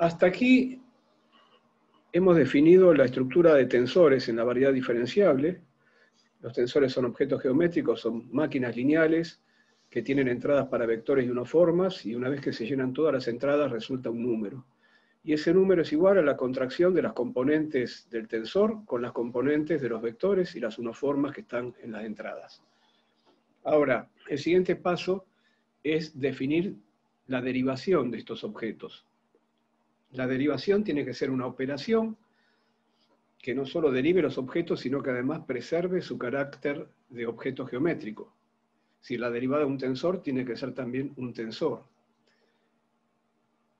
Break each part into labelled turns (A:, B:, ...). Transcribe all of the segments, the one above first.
A: Hasta aquí hemos definido la estructura de tensores en la variedad diferenciable. Los tensores son objetos geométricos, son máquinas lineales que tienen entradas para vectores y unoformas, y una vez que se llenan todas las entradas resulta un número. Y ese número es igual a la contracción de las componentes del tensor con las componentes de los vectores y las unoformas que están en las entradas. Ahora, el siguiente paso es definir la derivación de estos objetos. La derivación tiene que ser una operación que no solo derive los objetos, sino que además preserve su carácter de objeto geométrico. Si la derivada de un tensor tiene que ser también un tensor.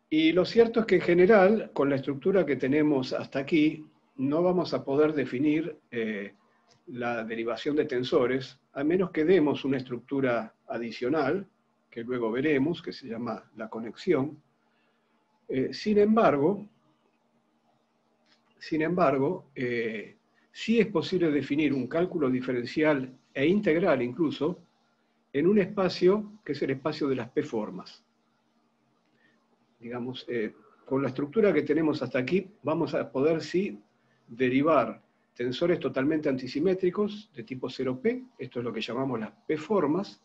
A: Y lo cierto es que en general, con la estructura que tenemos hasta aquí, no vamos a poder definir la derivación de tensores, a menos que demos una estructura adicional, que luego veremos, que se llama la conexión. Sin embargo, sí es posible definir un cálculo diferencial e integral incluso en un espacio que es el espacio de las P-formas. Digamos, con la estructura que tenemos hasta aquí, vamos a poder sí derivar tensores totalmente antisimétricos de tipo 0P, esto es lo que llamamos las P-formas,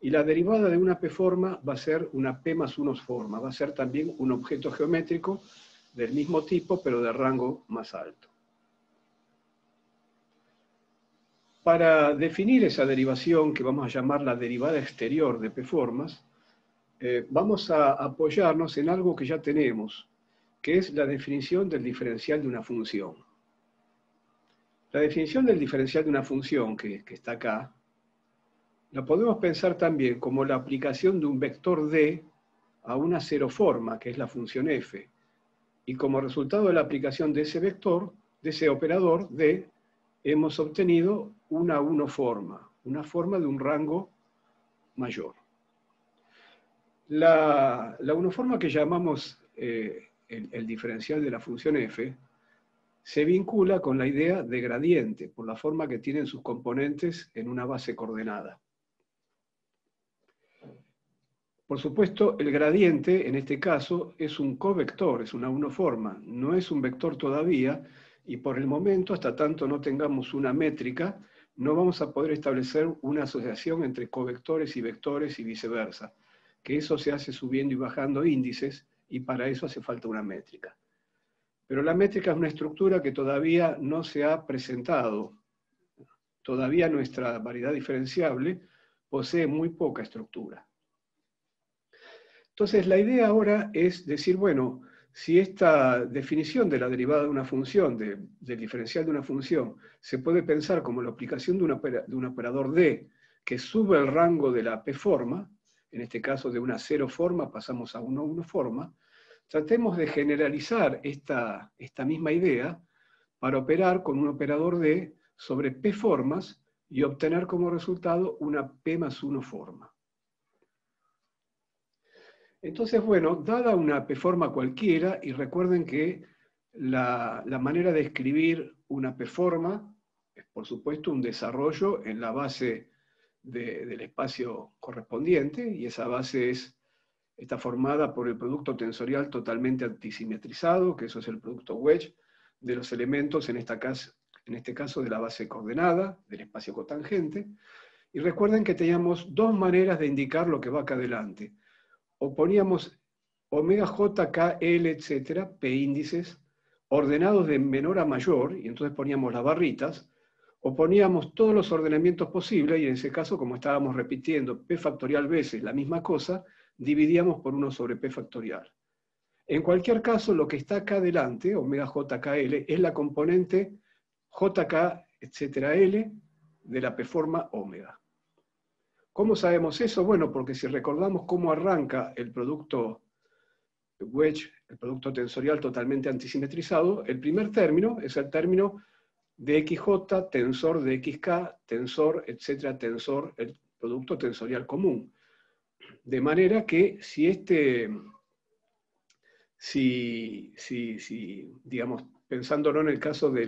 A: y la derivada de una P-forma va a ser una P más 1 forma, va a ser también un objeto geométrico del mismo tipo, pero de rango más alto. Para definir esa derivación, que vamos a llamar la derivada exterior de P-formas, vamos a apoyarnos en algo que ya tenemos, que es la definición del diferencial de una función. La definición del diferencial de una función, que está acá, la podemos pensar también como la aplicación de un vector D a una ceroforma, que es la función f, y como resultado de la aplicación de ese vector, de ese operador D, hemos obtenido una unoforma, una forma de un rango mayor. La unoforma que llamamos el diferencial de la función f se vincula con la idea de gradiente, por la forma que tienen sus componentes en una base coordenada. Por supuesto, el gradiente, en este caso, es un covector, es una unoforma, no es un vector todavía, y por el momento, hasta tanto no tengamos una métrica, no vamos a poder establecer una asociación entre covectores y vectores y viceversa, que eso se hace subiendo y bajando índices, y para eso hace falta una métrica. Pero la métrica es una estructura que todavía no se ha presentado. Todavía nuestra variedad diferenciable posee muy poca estructura. Entonces, la idea ahora es decir, bueno, si esta definición de la derivada de una función, del diferencial de una función, se puede pensar como la aplicación de un operador D que sube el rango de la P-forma, en este caso de una 0 forma pasamos a una 1 forma, tratemos de generalizar esta misma idea para operar con un operador D sobre P-formas y obtener como resultado una P más 1 forma. Entonces, bueno, dada una P-forma cualquiera, y recuerden que la manera de escribir una P-forma es, por supuesto, un desarrollo en la base del espacio correspondiente, y esa base está formada por el producto tensorial totalmente antisimetrizado, que eso es el producto wedge, de los elementos, en este caso de la base coordenada, del espacio cotangente. Y recuerden que teníamos dos maneras de indicar lo que va acá adelante. O poníamos omega j, k, l, etcétera, p índices, ordenados de menor a mayor, y entonces poníamos las barritas, o poníamos todos los ordenamientos posibles, y en ese caso, como estábamos repitiendo p factorial veces la misma cosa, dividíamos por 1 sobre p factorial. En cualquier caso, lo que está acá adelante, omega j, k, l, es la componente jk, etcétera, l, de la p-forma omega. ¿Cómo sabemos eso? Bueno, porque si recordamos cómo arranca el producto wedge, el producto tensorial totalmente antisimetrizado, el primer término es el término de xj, tensor de xk, tensor, etcétera, tensor, el producto tensorial común. De manera que digamos, pensándolo en el caso de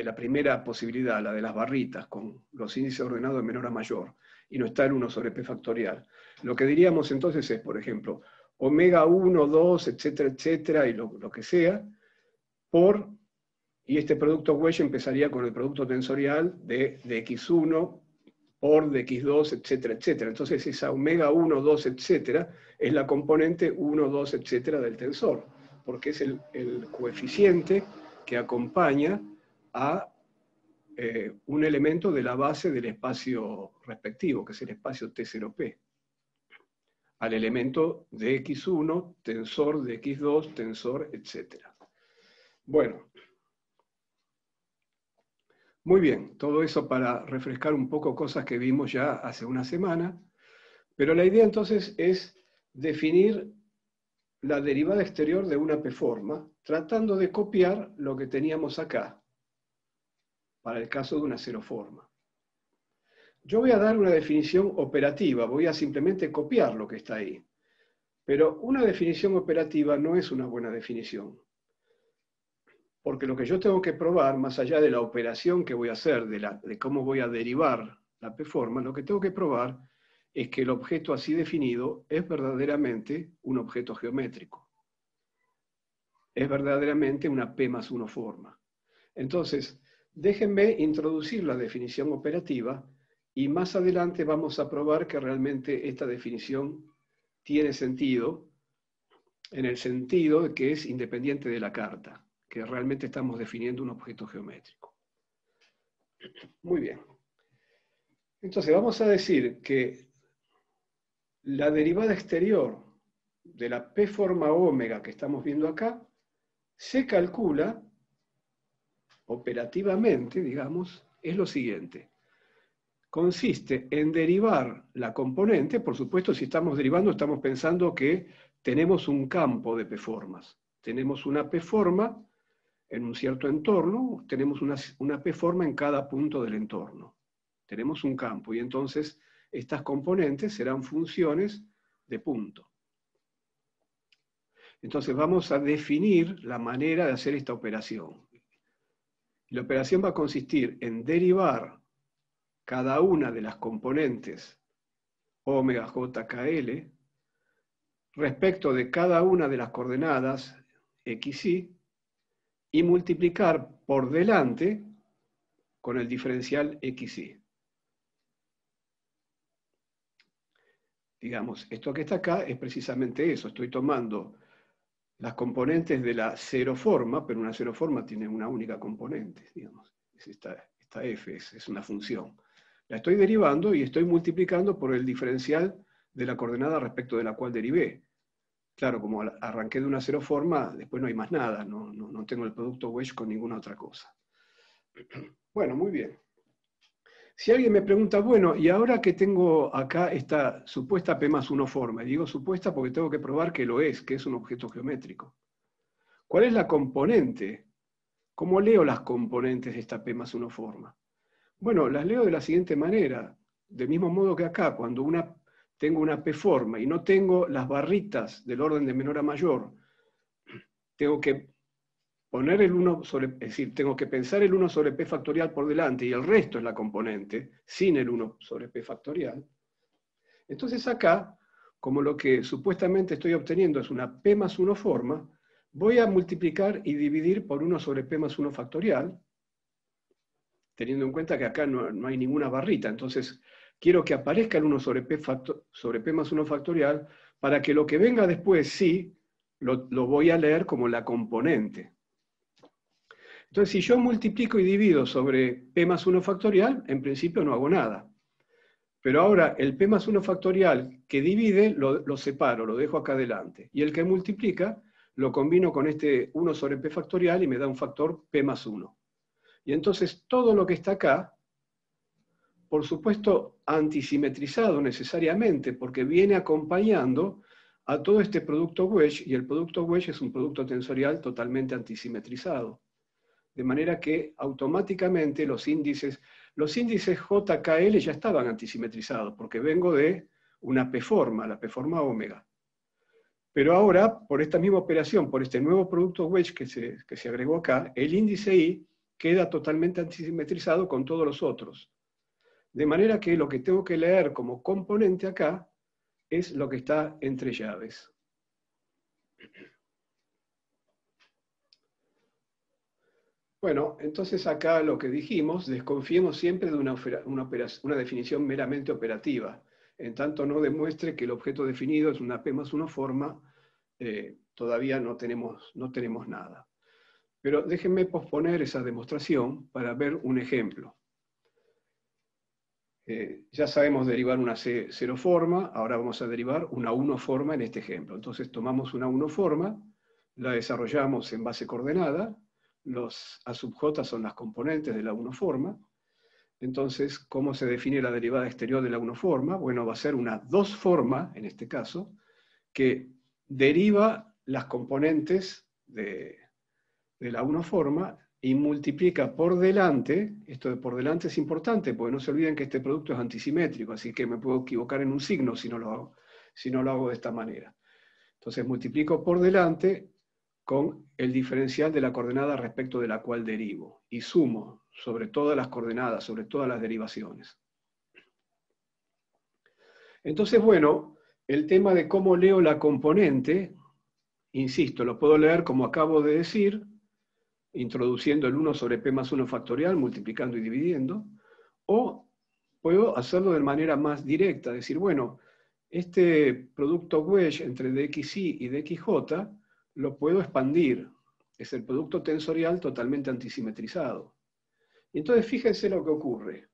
A: la primera posibilidad, la de las barritas, con los índices ordenados de menor a mayor, y no está en 1 sobre p factorial. Lo que diríamos entonces es, por ejemplo, omega 1, 2, etcétera, etcétera, y lo que sea, y este producto wedge empezaría con el producto tensorial de x1 por dx2, etcétera, etcétera. Entonces esa omega 1, 2, etcétera, es la componente 1, 2, etcétera del tensor, porque es el coeficiente que acompaña a un elemento de la base del espacio respectivo, que es el espacio T0P, al elemento de x1, tensor de x2, tensor, etcétera. Bueno, muy bien, todo eso para refrescar un poco cosas que vimos ya hace una semana, pero la idea entonces es definir la derivada exterior de una P-forma, tratando de copiar lo que teníamos acá, para el caso de una ceroforma. Yo voy a dar una definición operativa, voy a simplemente copiar lo que está ahí. Pero una definición operativa no es una buena definición. Porque lo que yo tengo que probar, más allá de la operación que voy a hacer, de cómo voy a derivar la P-forma, lo que tengo que probar es que el objeto así definido es verdaderamente un objeto geométrico. Es verdaderamente una P más 1 forma. Entonces, déjenme introducir la definición operativa y más adelante vamos a probar que realmente esta definición tiene sentido, en el sentido de que es independiente de la carta, que realmente estamos definiendo un objeto geométrico. Muy bien. Entonces vamos a decir que la derivada exterior de la P forma omega que estamos viendo acá se calcula operativamente, digamos, es lo siguiente. Consiste en derivar la componente, por supuesto, si estamos derivando, estamos pensando que tenemos un campo de P-formas. Tenemos una P-forma en un cierto entorno, tenemos una P-forma en cada punto del entorno. Tenemos un campo, y entonces estas componentes serán funciones de punto. Entonces vamos a definir la manera de hacer esta operación. La operación va a consistir en derivar cada una de las componentes omega j kl respecto de cada una de las coordenadas x, y multiplicar por delante con el diferencial xy. Digamos, esto que está acá es precisamente eso. Estoy tomando las componentes de la ceroforma, pero una ceroforma tiene una única componente, digamos. Es esta f, es una función. La estoy derivando y estoy multiplicando por el diferencial de la coordenada respecto de la cual derivé. Claro, como arranqué de una ceroforma, después no hay más nada, no tengo el producto wedge con ninguna otra cosa. Bueno, muy bien. Si alguien me pregunta, bueno, ¿y ahora que tengo acá esta supuesta P más 1 forma? Y digo supuesta porque tengo que probar que lo es, que es un objeto geométrico. ¿Cuál es la componente? ¿Cómo leo las componentes de esta P más 1 forma? Bueno, las leo de la siguiente manera. Del mismo modo que acá, cuando tengo una P-forma y no tengo las barritas del orden de menor a mayor, tengo que poner el 1 sobre, es decir, tengo que pensar el 1 sobre P factorial por delante y el resto es la componente, sin el 1 sobre P factorial. Entonces acá, como lo que supuestamente estoy obteniendo es una P más 1 forma, voy a multiplicar y dividir por 1 sobre P más 1 factorial, teniendo en cuenta que acá no hay ninguna barrita. Entonces, quiero que aparezca el 1 sobre P más 1 factorial, para que lo que venga después sí, lo voy a leer como la componente. Entonces, si yo multiplico y divido sobre P más 1 factorial, en principio no hago nada. Pero ahora, el P más 1 factorial que divide, lo separo, lo dejo acá adelante. Y el que multiplica, lo combino con este 1 sobre P factorial y me da un factor P más 1. Y entonces todo lo que está acá, por supuesto antisimetrizado necesariamente, porque viene acompañando a todo este producto wedge, y el producto wedge es un producto tensorial totalmente antisimetrizado. De manera que automáticamente los índices JKL ya estaban antisimetrizados, porque vengo de una P-forma, la P-forma omega. Pero ahora, por esta misma operación, por este nuevo producto wedge que se agregó acá, el índice I queda totalmente antisimetrizado con todos los otros. De manera que lo que tengo que leer como componente acá es lo que está entre llaves. Bueno, entonces acá lo que dijimos, desconfiemos siempre de una definición meramente operativa. En tanto no demuestre que el objeto definido es una P más 1 forma, todavía no tenemos nada. Pero déjenme posponer esa demostración para ver un ejemplo. Ya sabemos derivar una C0 forma, ahora vamos a derivar una 1 forma en este ejemplo. Entonces tomamos una 1 forma, la desarrollamos en base coordenada, los A sub j son las componentes de la 1 forma. Entonces, ¿cómo se define la derivada exterior de la 1 forma? Bueno, va a ser una 2 forma, en este caso, que deriva las componentes de la 1 forma y multiplica por delante. Esto de por delante es importante, porque no se olviden que este producto es antisimétrico, así que me puedo equivocar en un signo si no lo hago de esta manera. Entonces multiplico por delante con el diferencial de la coordenada respecto de la cual derivo, y sumo sobre todas las coordenadas, sobre todas las derivaciones. Entonces, bueno, el tema de cómo leo la componente, insisto, lo puedo leer como acabo de decir, introduciendo el 1 sobre P más 1 factorial, multiplicando y dividiendo, o puedo hacerlo de manera más directa, decir, bueno, este producto wedge entre dxy y dxj lo puedo expandir, es el producto tensorial totalmente antisimetrizado. Y entonces fíjense lo que ocurre.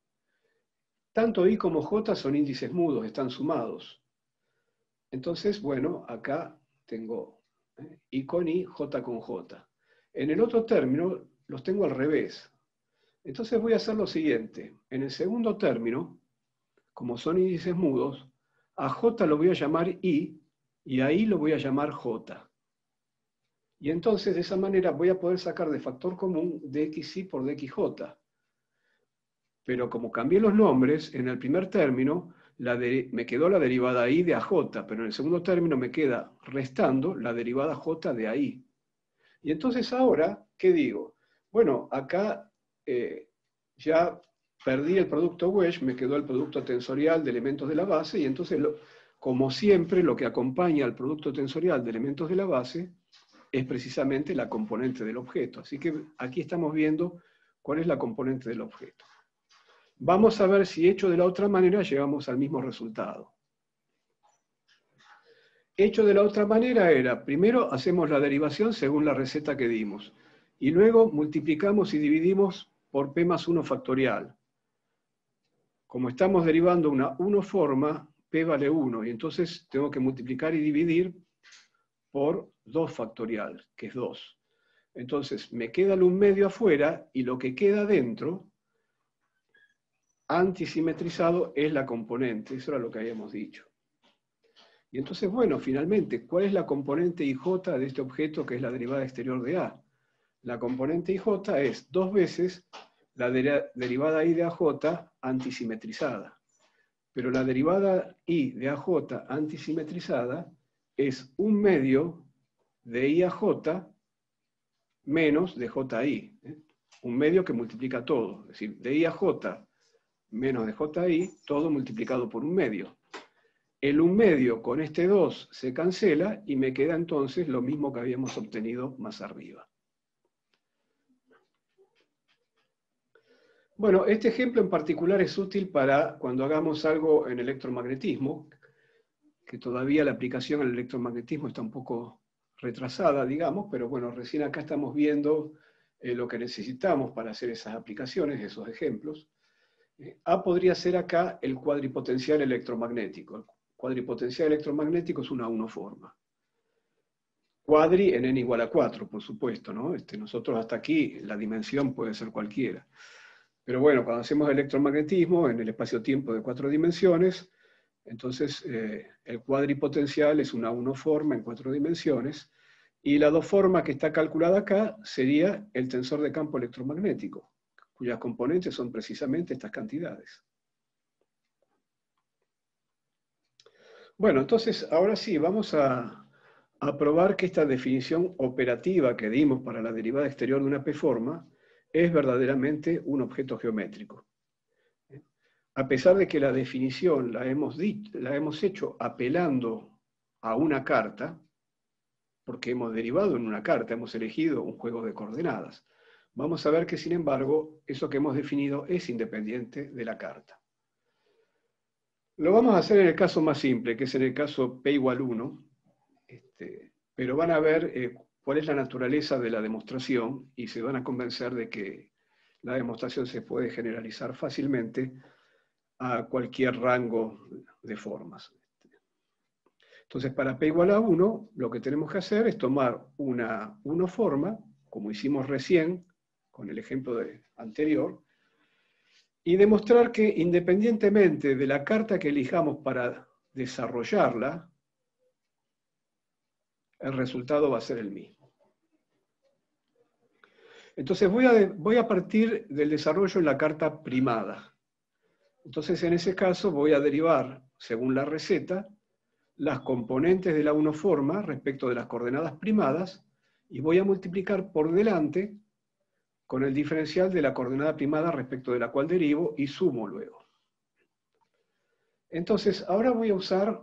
A: Tanto i como j son índices mudos, están sumados. Entonces, bueno, acá tengo i con i, j con j. En el otro término los tengo al revés. Entonces voy a hacer lo siguiente. En el segundo término, como son índices mudos, a j lo voy a llamar i y a i lo voy a llamar j. Y entonces de esa manera voy a poder sacar de factor común dxy por dxj. Pero como cambié los nombres, en el primer término me quedó la derivada i de aj, pero en el segundo término me queda restando la derivada j de ai. Y entonces ahora, ¿qué digo? Bueno, acá ya perdí el producto wedge, me quedó el producto tensorial de elementos de la base, y entonces, como siempre, lo que acompaña al producto tensorial de elementos de la base es precisamente la componente del objeto. Así que aquí estamos viendo cuál es la componente del objeto. Vamos a ver si hecho de la otra manera llegamos al mismo resultado. Hecho de la otra manera era, primero hacemos la derivación según la receta que dimos, y luego multiplicamos y dividimos por P más 1 factorial. Como estamos derivando una 1 forma, P vale 1, y entonces tengo que multiplicar y dividir por 2 factorial, que es 2. Entonces me queda el 1 medio afuera, y lo que queda dentro, antisimetrizado, es la componente. Eso era lo que habíamos dicho. Y entonces, bueno, finalmente, ¿cuál es la componente IJ de este objeto que es la derivada exterior de A? La componente IJ es 2 veces la derivada I de AJ antisimetrizada. Pero la derivada I de AJ antisimetrizada es 1 medio de IAJ menos de JI. 1 medio que multiplica todo. Es decir, de IAJ menos de JI, todo multiplicado por 1 medio. El 1 medio con este 2 se cancela y me queda entonces lo mismo que habíamos obtenido más arriba. Bueno, este ejemplo en particular es útil para cuando hagamos algo en electromagnetismo, que todavía la aplicación al electromagnetismo está un poco retrasada, digamos, pero bueno, recién acá estamos viendo lo que necesitamos para hacer esas aplicaciones, esos ejemplos. A podría ser acá el cuadripotencial electromagnético. El cuadripotencial electromagnético es una 1 forma. Cuadri en n igual a 4, por supuesto, ¿no? Nosotros hasta aquí la dimensión puede ser cualquiera. Pero bueno, cuando hacemos electromagnetismo en el espacio-tiempo de 4 dimensiones, entonces el cuadripotencial es una 1 forma en 4 dimensiones, y la 2 forma que está calculada acá sería el tensor de campo electromagnético, cuyas componentes son precisamente estas cantidades. Bueno, entonces ahora sí, vamos a probar que esta definición operativa que dimos para la derivada exterior de una P-forma es verdaderamente un objeto geométrico. A pesar de que la definición la hemos hecho apelando a una carta, porque hemos derivado en una carta, hemos elegido un juego de coordenadas. Vamos a ver que, sin embargo, eso que hemos definido es independiente de la carta. Lo vamos a hacer en el caso más simple, que es en el caso P igual 1, pero van a ver cuál es la naturaleza de la demostración y se van a convencer de que la demostración se puede generalizar fácilmente a cualquier rango de formas. Entonces, para P igual a 1, lo que tenemos que hacer es tomar una forma, como hicimos recién con el ejemplo anterior, y demostrar que independientemente de la carta que elijamos para desarrollarla, el resultado va a ser el mismo. Entonces voy a partir del desarrollo en la carta primada. Entonces en ese caso voy a derivar, según la receta, las componentes de la unoforma respecto de las coordenadas primadas y voy a multiplicar por delante con el diferencial de la coordenada primada respecto de la cual derivo y sumo luego. Entonces, ahora voy a usar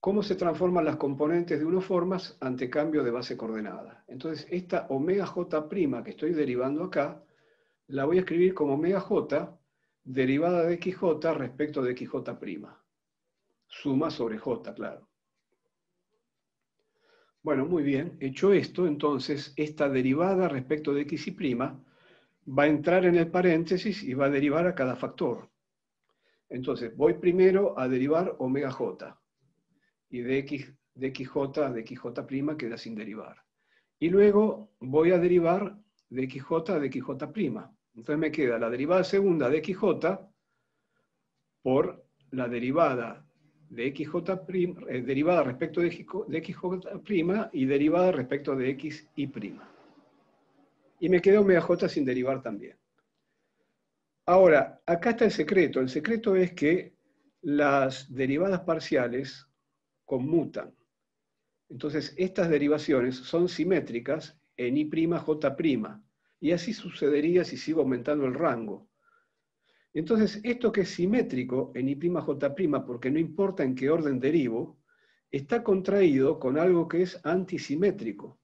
A: cómo se transforman las componentes de unoformas ante cambio de base coordenada. Entonces, esta omega j' que estoy derivando acá, la voy a escribir como omega j derivada de xj respecto de xj'. Suma sobre j, claro. Bueno, muy bien. Hecho esto, entonces, esta derivada respecto de x y' va a entrar en el paréntesis y va a derivar a cada factor. Entonces, voy primero a derivar omega j. Y de xj de xj' queda sin derivar. Y luego voy a derivar de xj de xj'. Entonces me queda la derivada segunda de xj por la derivada de xj', derivada respecto de xj' y derivada respecto de x y'. Y me queda omega j sin derivar también. Ahora, acá está el secreto. El secreto es que las derivadas parciales conmutan. Entonces, estas derivaciones son simétricas en i'J', y así sucedería si sigo aumentando el rango. Entonces, esto que es simétrico en i'J', porque no importa en qué orden derivo, está contraído con algo que es antisimétrico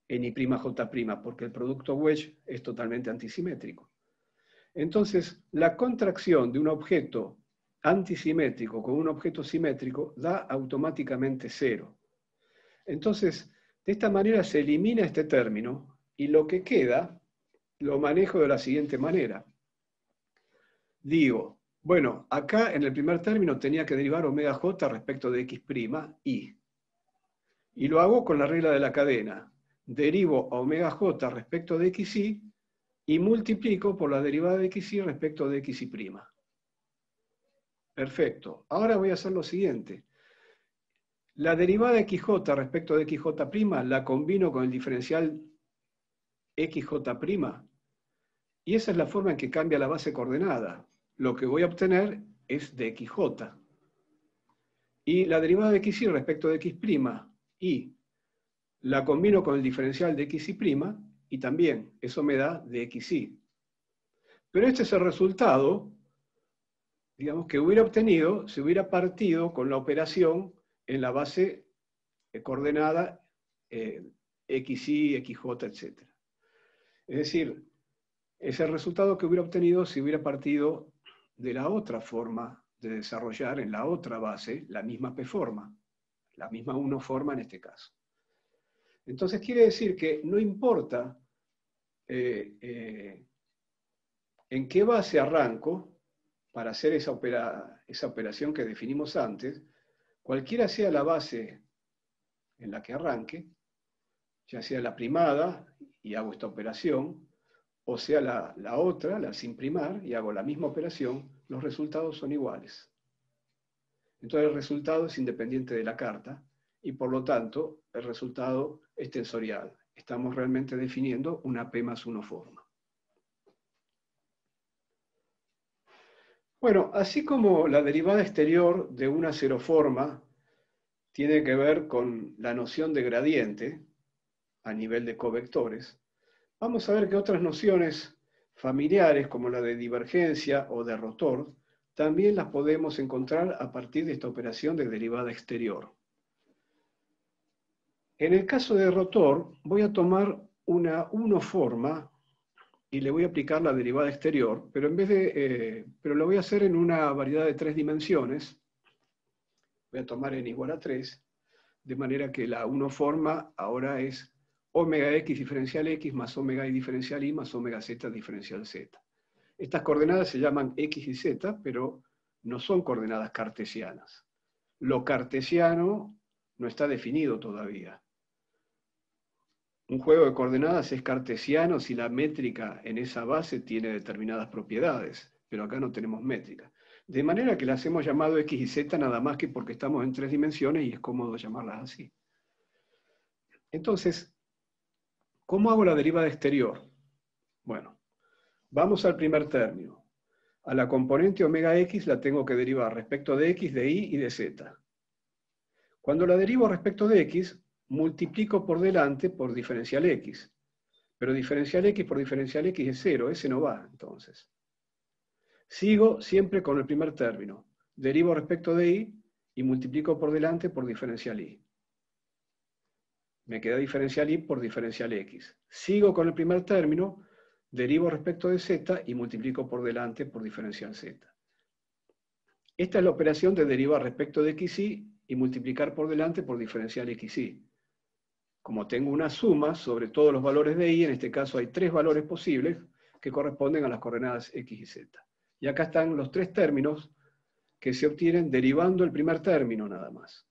A: en i'J', porque el producto wedge es totalmente antisimétrico. Entonces, la contracción de un objeto antisimétrico con un objeto simétrico da automáticamente 0. Entonces, de esta manera se elimina este término y lo que queda lo manejo de la siguiente manera. Digo, bueno, acá en el primer término tenía que derivar omega j respecto de x' y lo hago con la regla de la cadena. Derivo a omega j respecto de xy y multiplico por la derivada de xy respecto de xy'. Perfecto. Ahora voy a hacer lo siguiente. La derivada de xj respecto de xj' la combino con el diferencial xj', y esa es la forma en que cambia la base coordenada. Lo que voy a obtener es de xj. Y la derivada de xy respecto de x', y la combino con el diferencial de xy', y también eso me da de xy. Pero este es el resultado, digamos, que hubiera obtenido si hubiera partido con la operación en la base coordenada xy, xj, etc. Es decir, es el resultado que hubiera obtenido si hubiera partido de la otra forma de desarrollar en la otra base la misma p-forma, la misma 1-forma en este caso. Entonces quiere decir que no importa en qué base arranco para hacer esa operación que definimos antes, cualquiera sea la base en la que arranque, ya sea la primada y hago esta operación, o sea la otra, la sin primar, y hago la misma operación, los resultados son iguales. Entonces el resultado es independiente de la carta, y por lo tanto el resultado es tensorial. Estamos realmente definiendo una P más 1 forma. Bueno, así como la derivada exterior de una ceroforma tiene que ver con la noción de gradiente a nivel de covectores, vamos a ver que otras nociones familiares, como la de divergencia o de rotor, también las podemos encontrar a partir de esta operación de derivada exterior. En el caso de rotor, voy a tomar una unoforma y le voy a aplicar la derivada exterior, pero pero lo voy a hacer en una variedad de 3 dimensiones. Voy a tomar n igual a 3, de manera que la unoforma ahora es omega x diferencial x más omega y diferencial y más omega z diferencial z. Estas coordenadas se llaman x y z, pero no son coordenadas cartesianas. Lo cartesiano no está definido todavía. Un juego de coordenadas es cartesiano si la métrica en esa base tiene determinadas propiedades, pero acá no tenemos métrica. De manera que las hemos llamado x y z nada más que porque estamos en 3 dimensiones y es cómodo llamarlas así. Entonces, ¿cómo hago la derivada exterior? Bueno, vamos al primer término. A la componente omega x la tengo que derivar respecto de x, de y y de z. Cuando la derivo respecto de x, multiplico por delante por diferencial x. Pero diferencial x por diferencial x es 0, ese no va, entonces. Sigo siempre con el primer término. Derivo respecto de y y multiplico por delante por diferencial y. Me queda diferencial y por diferencial x. Sigo con el primer término, derivo respecto de z y multiplico por delante por diferencial z. Esta es la operación de derivar respecto de xy y multiplicar por delante por diferencial xy. Como tengo una suma sobre todos los valores de y, en este caso hay 3 valores posibles que corresponden a las coordenadas x y z. Y acá están los 3 términos que se obtienen derivando el primer término nada más.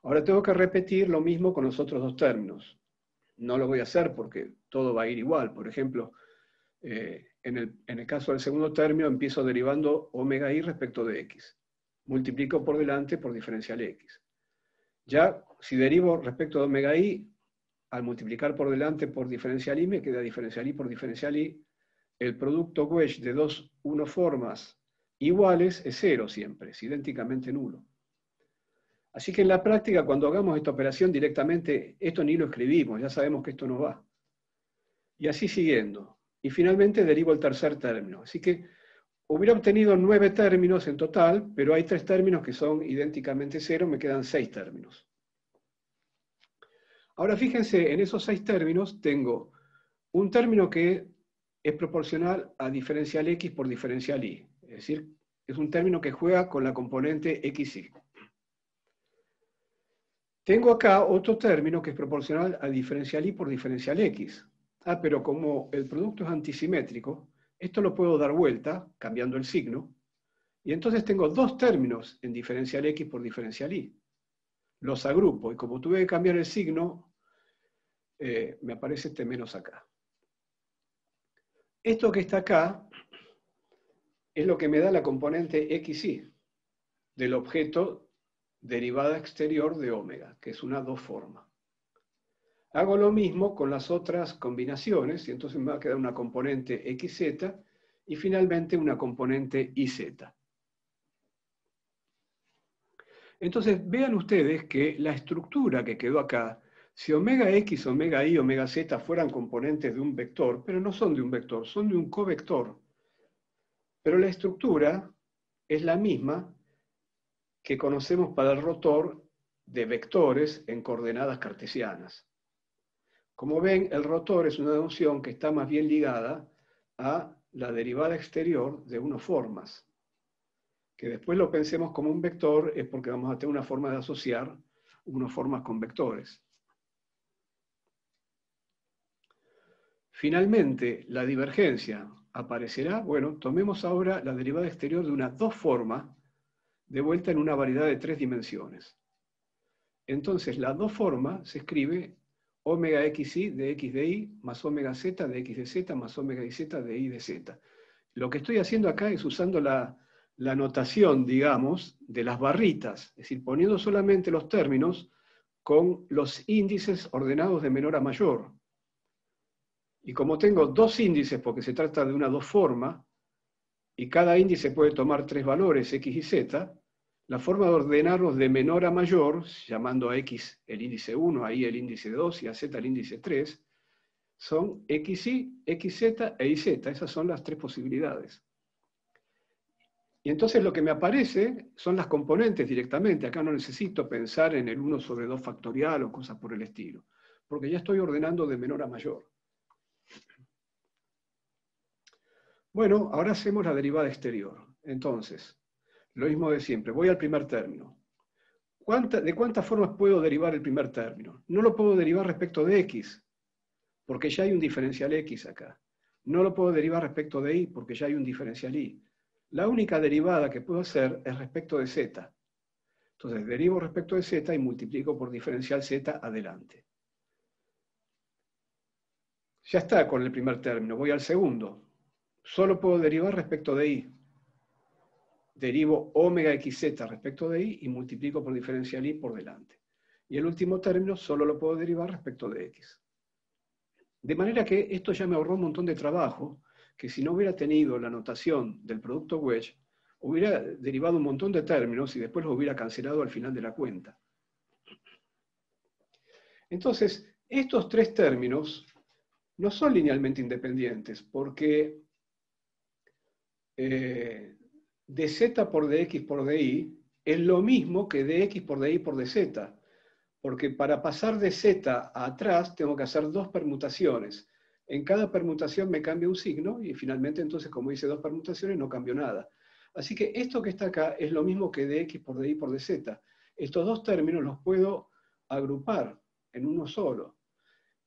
A: Ahora tengo que repetir lo mismo con los otros 2 términos. No lo voy a hacer porque todo va a ir igual. Por ejemplo, en el caso del segundo término empiezo derivando omega y respecto de x. Multiplico por delante por diferencial x. Ya, si derivo respecto de omega y, al multiplicar por delante por diferencial y, me queda diferencial y por diferencial y. El producto wedge de 2 unoformas iguales es 0 siempre, es idénticamente nulo. Así que en la práctica, cuando hagamos esta operación directamente, esto ni lo escribimos, ya sabemos que esto no va. Y así siguiendo. Y finalmente derivo el tercer término. Así que hubiera obtenido 9 términos en total, pero hay 3 términos que son idénticamente 0, me quedan 6 términos. Ahora fíjense, en esos 6 términos tengo un término que es proporcional a diferencial x por diferencial y. Es decir, es un término que juega con la componente xy. Tengo acá otro término que es proporcional a diferencial y por diferencial x. Pero como el producto es antisimétrico, esto lo puedo dar vuelta, cambiando el signo, y entonces tengo 2 términos en diferencial x por diferencial y. Los agrupo, y como tuve que cambiar el signo, me aparece este menos acá. Esto que está acá es lo que me da la componente xy del objeto derivada exterior de omega, que es una 2 forma. Hago lo mismo con las otras combinaciones, y entonces me va a quedar una componente xz y finalmente una componente iz. Entonces vean ustedes que la estructura que quedó acá, si omega x, omega y, omega z fueran componentes de un vector, pero no son de un vector, son de un covector. Pero la estructura es la misma que conocemos para el rotor de vectores en coordenadas cartesianas. Como ven, el rotor es una noción que está más bien ligada a la derivada exterior de unoformas. Que después lo pensemos como un vector es porque vamos a tener una forma de asociar unoformas con vectores. Finalmente, la divergencia aparecerá, bueno, tomemos ahora la derivada exterior de una 2 forma de vuelta en una variedad de 3 dimensiones. Entonces, la 2 forma se escribe omega xy de x de y más omega z de x de z más omega y z de y de z. Lo que estoy haciendo acá es usando la notación, digamos, de las barritas, es decir, poniendo solamente los términos con los índices ordenados de menor a mayor. Y como tengo 2 índices, porque se trata de una 2 forma, y cada índice puede tomar 3 valores, x y z, la forma de ordenarlos de menor a mayor, llamando a x el índice 1, a y el índice 2 y a z el índice 3, son xy, xz e iz. Esas son las 3 posibilidades. Y entonces lo que me aparece son las componentes directamente. Acá no necesito pensar en el 1 sobre 2 factorial o cosas por el estilo, porque ya estoy ordenando de menor a mayor. Bueno, ahora hacemos la derivada exterior. Entonces, lo mismo de siempre. Voy al primer término. ¿De cuántas formas puedo derivar el primer término? No lo puedo derivar respecto de x, porque ya hay un diferencial x acá. No lo puedo derivar respecto de y, porque ya hay un diferencial y. La única derivada que puedo hacer es respecto de z. Entonces, derivo respecto de z y multiplico por diferencial z adelante. Ya está con el primer término. Voy al segundo. Solo puedo derivar respecto de y. Derivo omega xz respecto de y multiplico por diferencial y por delante. Y el último término solo lo puedo derivar respecto de x. De manera que esto ya me ahorró un montón de trabajo, que si no hubiera tenido la notación del producto wedge, hubiera derivado un montón de términos y después los hubiera cancelado al final de la cuenta. Entonces, estos tres términos no son linealmente independientes, porque dz por dx por dy es lo mismo que dx por dy por dz, porque para pasar de z a atrás tengo que hacer dos permutaciones. En cada permutación me cambia un signo y finalmente entonces como hice dos permutaciones no cambio nada. Así que esto que está acá es lo mismo que dx por dy por dz. Estos dos términos los puedo agrupar en uno solo.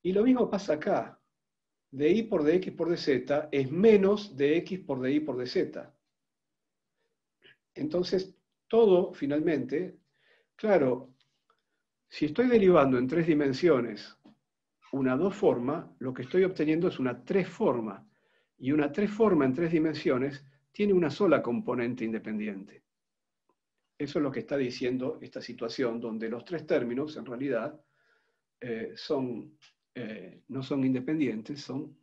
A: Y lo mismo pasa acá. dy por dx por dz es menos dx por dy por dz. Entonces, todo finalmente, claro, si estoy derivando en tres dimensiones una dos forma, lo que estoy obteniendo es una tres forma. Y una tres forma en tres dimensiones tiene una sola componente independiente. Eso es lo que está diciendo esta situación, donde los tres términos, en realidad, no son independientes, son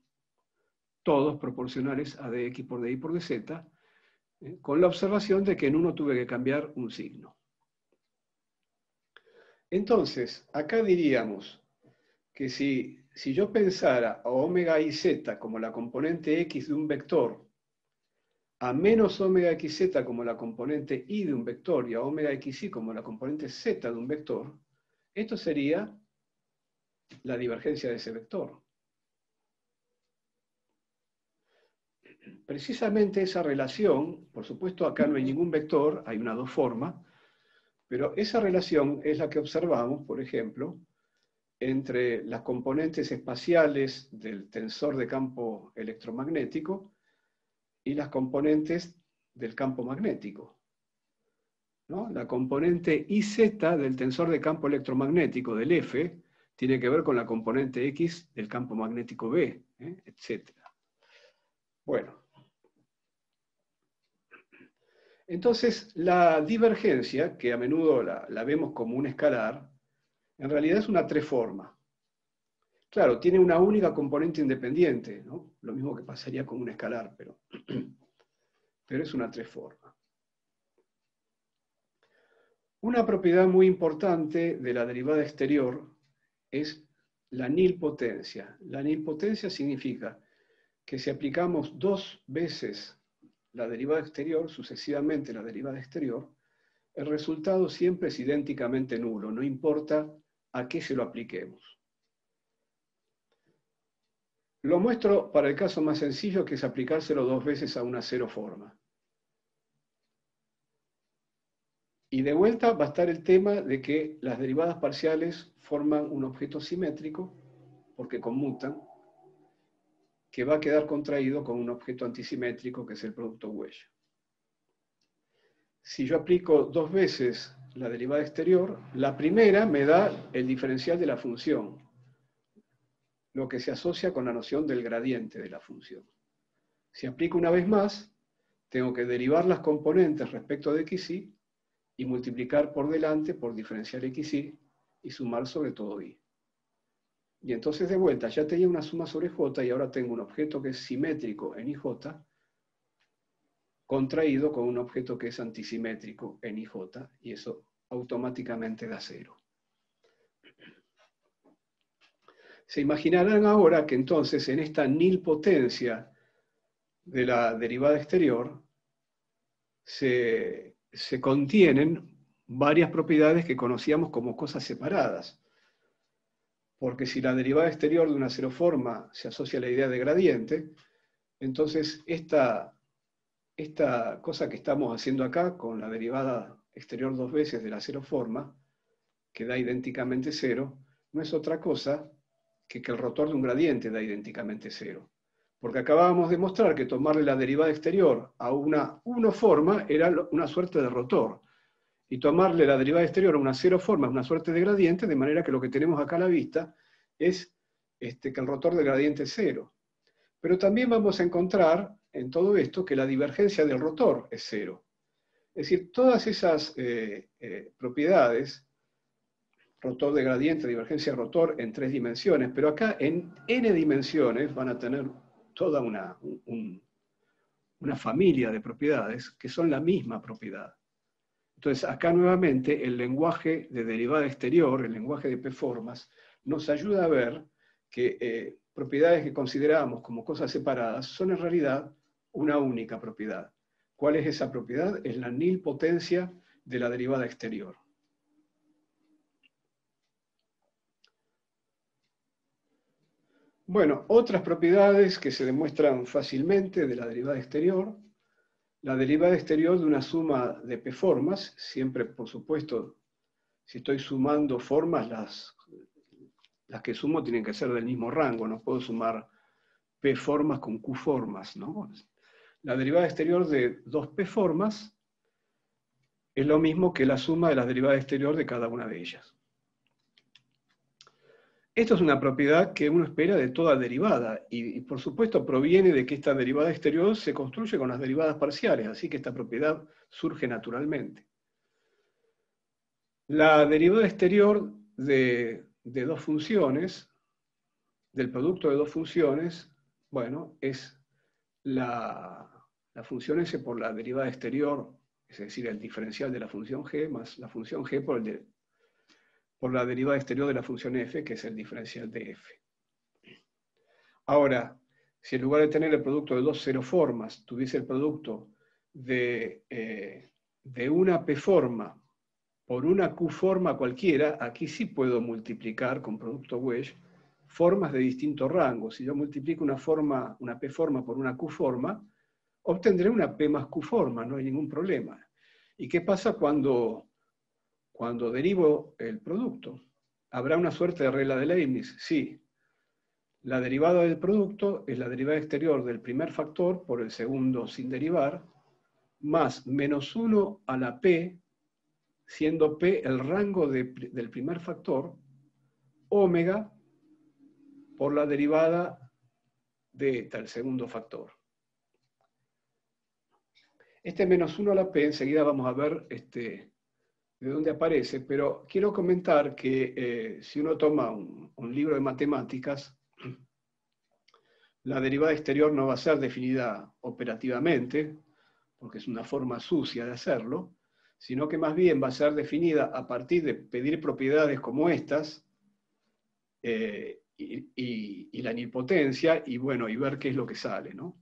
A: todos proporcionales a dx por dy por dz, con la observación de que en uno tuve que cambiar un signo. Entonces, acá diríamos que si yo pensara a omega y z como la componente x de un vector, a menos omega xz como la componente y de un vector y a omega xy como la componente z de un vector, esto sería la divergencia de ese vector. Precisamente esa relación, por supuesto acá no hay ningún vector, hay una dos forma, pero esa relación es la que observamos, por ejemplo, entre las componentes espaciales del tensor de campo electromagnético y las componentes del campo magnético, ¿no? La componente IZ del tensor de campo electromagnético del F tiene que ver con la componente X del campo magnético B, etc. Bueno. Entonces, la divergencia, que a menudo la vemos como un escalar, en realidad es una tres forma. Claro, tiene una única componente independiente, ¿no? Lo mismo que pasaría con un escalar, pero es una tres forma. Una propiedad muy importante de la derivada exterior es la nilpotencia. La nilpotencia significa que si aplicamos dos veces la derivada exterior, sucesivamente la derivada exterior, el resultado siempre es idénticamente nulo, no importa a qué se lo apliquemos. Lo muestro para el caso más sencillo, que es aplicárselo dos veces a una cero forma. Y de vuelta va a estar el tema de que las derivadas parciales forman un objeto simétrico, porque conmutan, que va a quedar contraído con un objeto antisimétrico, que es el producto wedge. Si yo aplico dos veces la derivada exterior, la primera me da el diferencial de la función, lo que se asocia con la noción del gradiente de la función. Si aplico una vez más, tengo que derivar las componentes respecto de xy y multiplicar por delante por diferencial xy y sumar sobre todo y. Y entonces de vuelta ya tenía una suma sobre j y ahora tengo un objeto que es simétrico en ij contraído con un objeto que es antisimétrico en ij y eso automáticamente da cero. Se imaginarán ahora que entonces en esta nilpotencia de la derivada exterior se contienen varias propiedades que conocíamos como cosas separadas. Porque si la derivada exterior de una ceroforma se asocia a la idea de gradiente, entonces esta cosa que estamos haciendo acá con la derivada exterior dos veces de la ceroforma, que da idénticamente cero, no es otra cosa que el rotor de un gradiente da idénticamente cero. Porque acabábamos de mostrar que tomarle la derivada exterior a una unoforma era una suerte de rotor. Y tomarle la derivada exterior a una ceroforma es una suerte de gradiente, de manera que lo que tenemos acá a la vista es que el rotor del gradiente es cero. Pero también vamos a encontrar en todo esto que la divergencia del rotor es cero. Es decir, todas esas propiedades, rotor de gradiente, divergencia de rotor en 3 dimensiones, pero acá en n dimensiones van a tener toda una familia de propiedades que son la misma propiedad. Entonces, acá nuevamente el lenguaje de derivada exterior, el lenguaje de p-formas, nos ayuda a ver que propiedades que consideramos como cosas separadas son en realidad una única propiedad. ¿Cuál es esa propiedad? Es la nilpotencia de la derivada exterior. Bueno, otras propiedades que se demuestran fácilmente de la derivada exterior. La derivada exterior de una suma de p-formas, siempre, por supuesto, si estoy sumando formas, las que sumo tienen que ser del mismo rango, no puedo sumar p-formas con q-formas, ¿no? La derivada exterior de dos p-formas es lo mismo que la suma de la derivada exterior de cada una de ellas. Esto es una propiedad que uno espera de toda derivada, y por supuesto proviene de que esta derivada exterior se construye con las derivadas parciales, así que esta propiedad surge naturalmente. La derivada exterior de dos funciones, del producto de dos funciones, bueno, es la función S por la derivada exterior, es decir, el diferencial de la función G, más la función G por la derivada exterior de la función f, que es el diferencial de f. Ahora, si en lugar de tener el producto de dos ceroformas, tuviese el producto de una p-forma por una q-forma cualquiera, aquí sí puedo multiplicar con producto Wedge formas de distinto rango. Si yo multiplico una p-forma por una q-forma, obtendré una p más q-forma, no hay ningún problema. ¿Y qué pasa cuando derivo el producto? ¿Habrá una suerte de regla de Leibniz? Sí. La derivada del producto es la derivada exterior del primer factor por el segundo sin derivar, más menos 1 a la p, siendo p el rango del primer factor, omega por la derivada de eta, el segundo factor. Este menos 1 a la p, enseguida vamos a ver de dónde aparece, pero quiero comentar que si uno toma un libro de matemáticas, la derivada exterior no va a ser definida operativamente, porque es una forma sucia de hacerlo, sino que más bien va a ser definida a partir de pedir propiedades como estas, y la nilpotencia, y bueno, y ver qué es lo que sale, ¿no?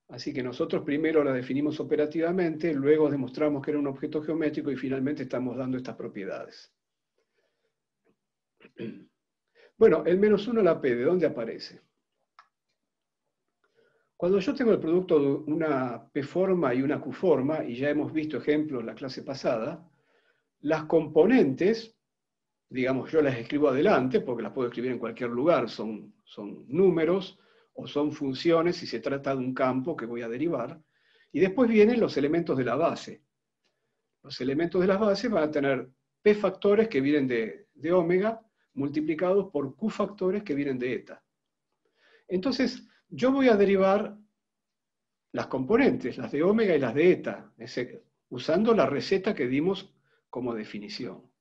A: Así que nosotros primero la definimos operativamente, luego demostramos que era un objeto geométrico y finalmente estamos dando estas propiedades. Bueno, el menos 1 a la p, ¿de dónde aparece? Cuando yo tengo el producto de una p-forma y una q-forma, y ya hemos visto ejemplos en la clase pasada, las componentes, digamos, yo las escribo adelante, porque las puedo escribir en cualquier lugar, son números o son funciones si se trata de un campo que voy a derivar, y después vienen los elementos de la base. Los elementos de las bases van a tener p factores que vienen de omega, multiplicados por q factores que vienen de eta. Entonces, yo voy a derivar las componentes, las de omega y las de eta, usando la receta que dimos como definición.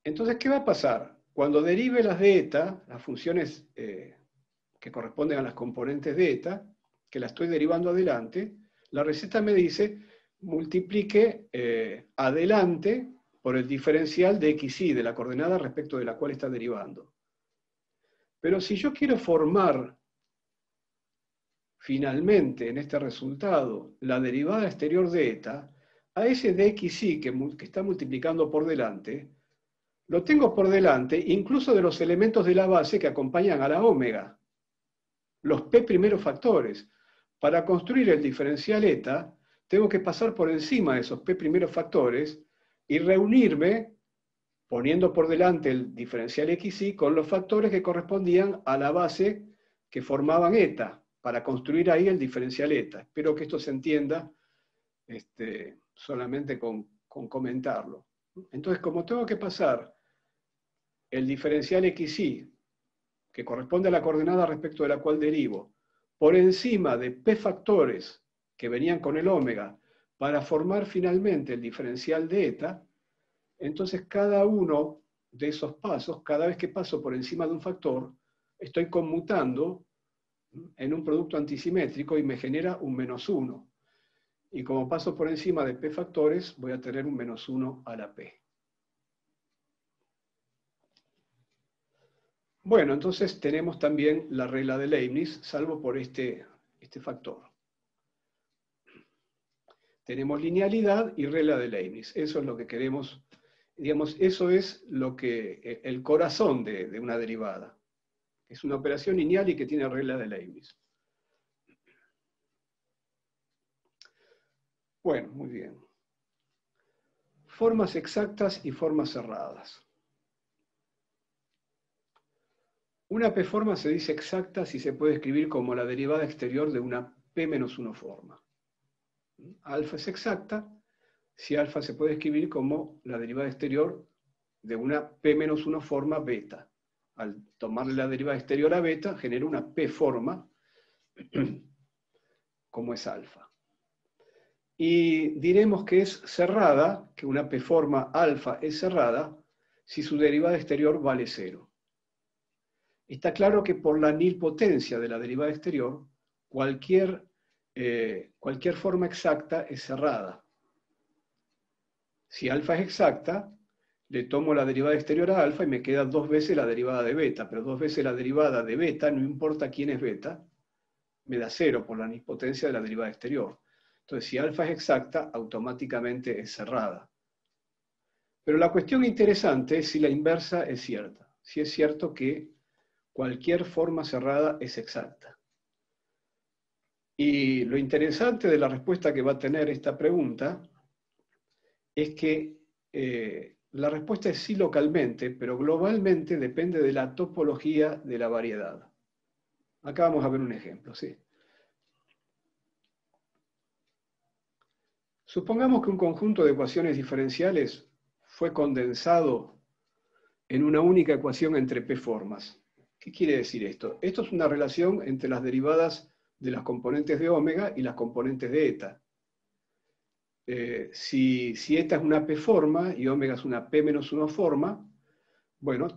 A: Entonces, ¿qué va a pasar? Cuando derive las de eta, las funciones que corresponden a las componentes de eta, que la estoy derivando adelante, la receta me dice, multiplique adelante por el diferencial de xy, de la coordenada respecto de la cual está derivando. Pero si yo quiero formar finalmente en este resultado la derivada exterior de eta, a ese dxy que está multiplicando por delante, lo tengo por delante incluso de los elementos de la base que acompañan a la ómega, los p primeros factores. Para construir el diferencial eta, tengo que pasar por encima de esos p primeros factores y reunirme, poniendo por delante el diferencial xy, con los factores que correspondían a la base que formaban eta, para construir ahí el diferencial eta. Espero que esto se entienda solamente con comentarlo. Entonces, como tengo que pasar el diferencial xy, que corresponde a la coordenada respecto de la cual derivo, por encima de p factores que venían con el ómega, para formar finalmente el diferencial de eta, entonces cada uno de esos pasos, cada vez que paso por encima de un factor, estoy conmutando en un producto antisimétrico y me genera un -1. Y como paso por encima de p factores, voy a tener un -1 a la p. Bueno, entonces tenemos también la regla de Leibniz, salvo por este factor. Tenemos linealidad y regla de Leibniz. Eso es lo que queremos, digamos, eso es lo que, el corazón de una derivada. Es una operación lineal y que tiene regla de Leibniz. Bueno, muy bien. Formas exactas y formas cerradas. Una p-forma se dice exacta si se puede escribir como la derivada exterior de una p-1 forma. Alfa es exacta si alfa se puede escribir como la derivada exterior de una p-1 forma beta. Al tomarle la derivada exterior a beta, genera una p-forma como es alfa. Y diremos que es cerrada, que una p-forma alfa es cerrada, si su derivada exterior vale 0. Está claro que por la nilpotencia de la derivada exterior, cualquier forma exacta es cerrada. Si alfa es exacta, le tomo la derivada exterior a alfa y me queda 2 veces la derivada de beta, pero 2 veces la derivada de beta, no importa quién es beta, me da 0 por la nilpotencia de la derivada exterior. Entonces, si alfa es exacta, automáticamente es cerrada. Pero la cuestión interesante es si la inversa es cierta. Si es cierto que cualquier forma cerrada es exacta. Y lo interesante de la respuesta que va a tener esta pregunta es que la respuesta es sí localmente, pero globalmente depende de la topología de la variedad. Acá vamos a ver un ejemplo, ¿sí? Supongamos que un conjunto de ecuaciones diferenciales fue condensado en una única ecuación entre p formas. ¿Qué quiere decir esto? Esto es una relación entre las derivadas de las componentes de ómega y las componentes de eta. Si eta es una p-forma y ómega es una p-1 forma, bueno,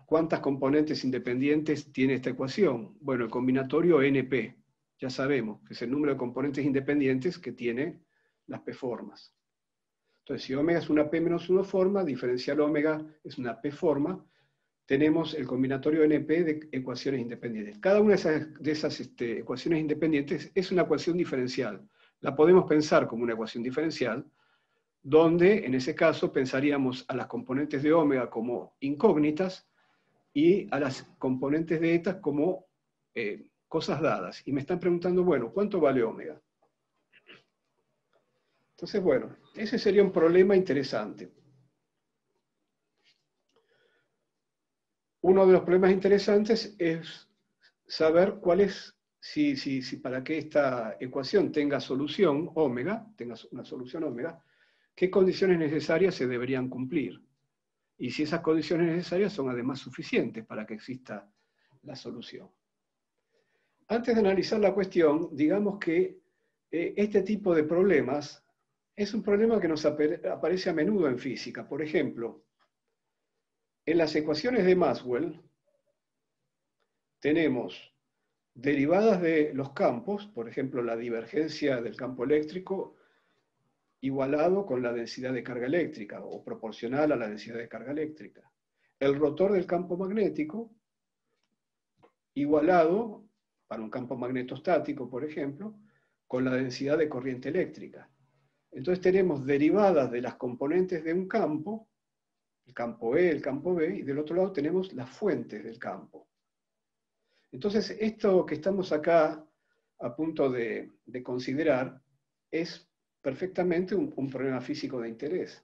A: ¿cuántas componentes independientes tiene esta ecuación? Bueno, el combinatorio NP, ya sabemos, que es el número de componentes independientes que tiene las p-formas. Entonces, si ómega es una p-1 forma, diferencial ómega es una p-forma, tenemos el combinatorio NP de ecuaciones independientes. Cada una de esas ecuaciones independientes es una ecuación diferencial. La podemos pensar como una ecuación diferencial, donde en ese caso pensaríamos a las componentes de ómega como incógnitas y a las componentes de eta como cosas dadas. Y me están preguntando, bueno, ¿cuánto vale ómega? Entonces, bueno, ese sería un problema interesante. Uno de los problemas interesantes es saber cuál es, si para que esta ecuación tenga solución ómega, tenga una solución ómega, qué condiciones necesarias se deberían cumplir. Y si esas condiciones necesarias son además suficientes para que exista la solución. Antes de analizar la cuestión, digamos que este tipo de problemas es un problema que nos aparece a menudo en física. Por ejemplo, en las ecuaciones de Maxwell tenemos derivadas de los campos, por ejemplo, la divergencia del campo eléctrico igualado con la densidad de carga eléctrica o proporcional a la densidad de carga eléctrica. El rotor del campo magnético igualado para un campo magnetostático, por ejemplo, con la densidad de corriente eléctrica. Entonces tenemos derivadas de las componentes de un campo, el campo E, el campo B, y del otro lado tenemos las fuentes del campo. Entonces, esto que estamos acá a punto de considerar es perfectamente un problema físico de interés.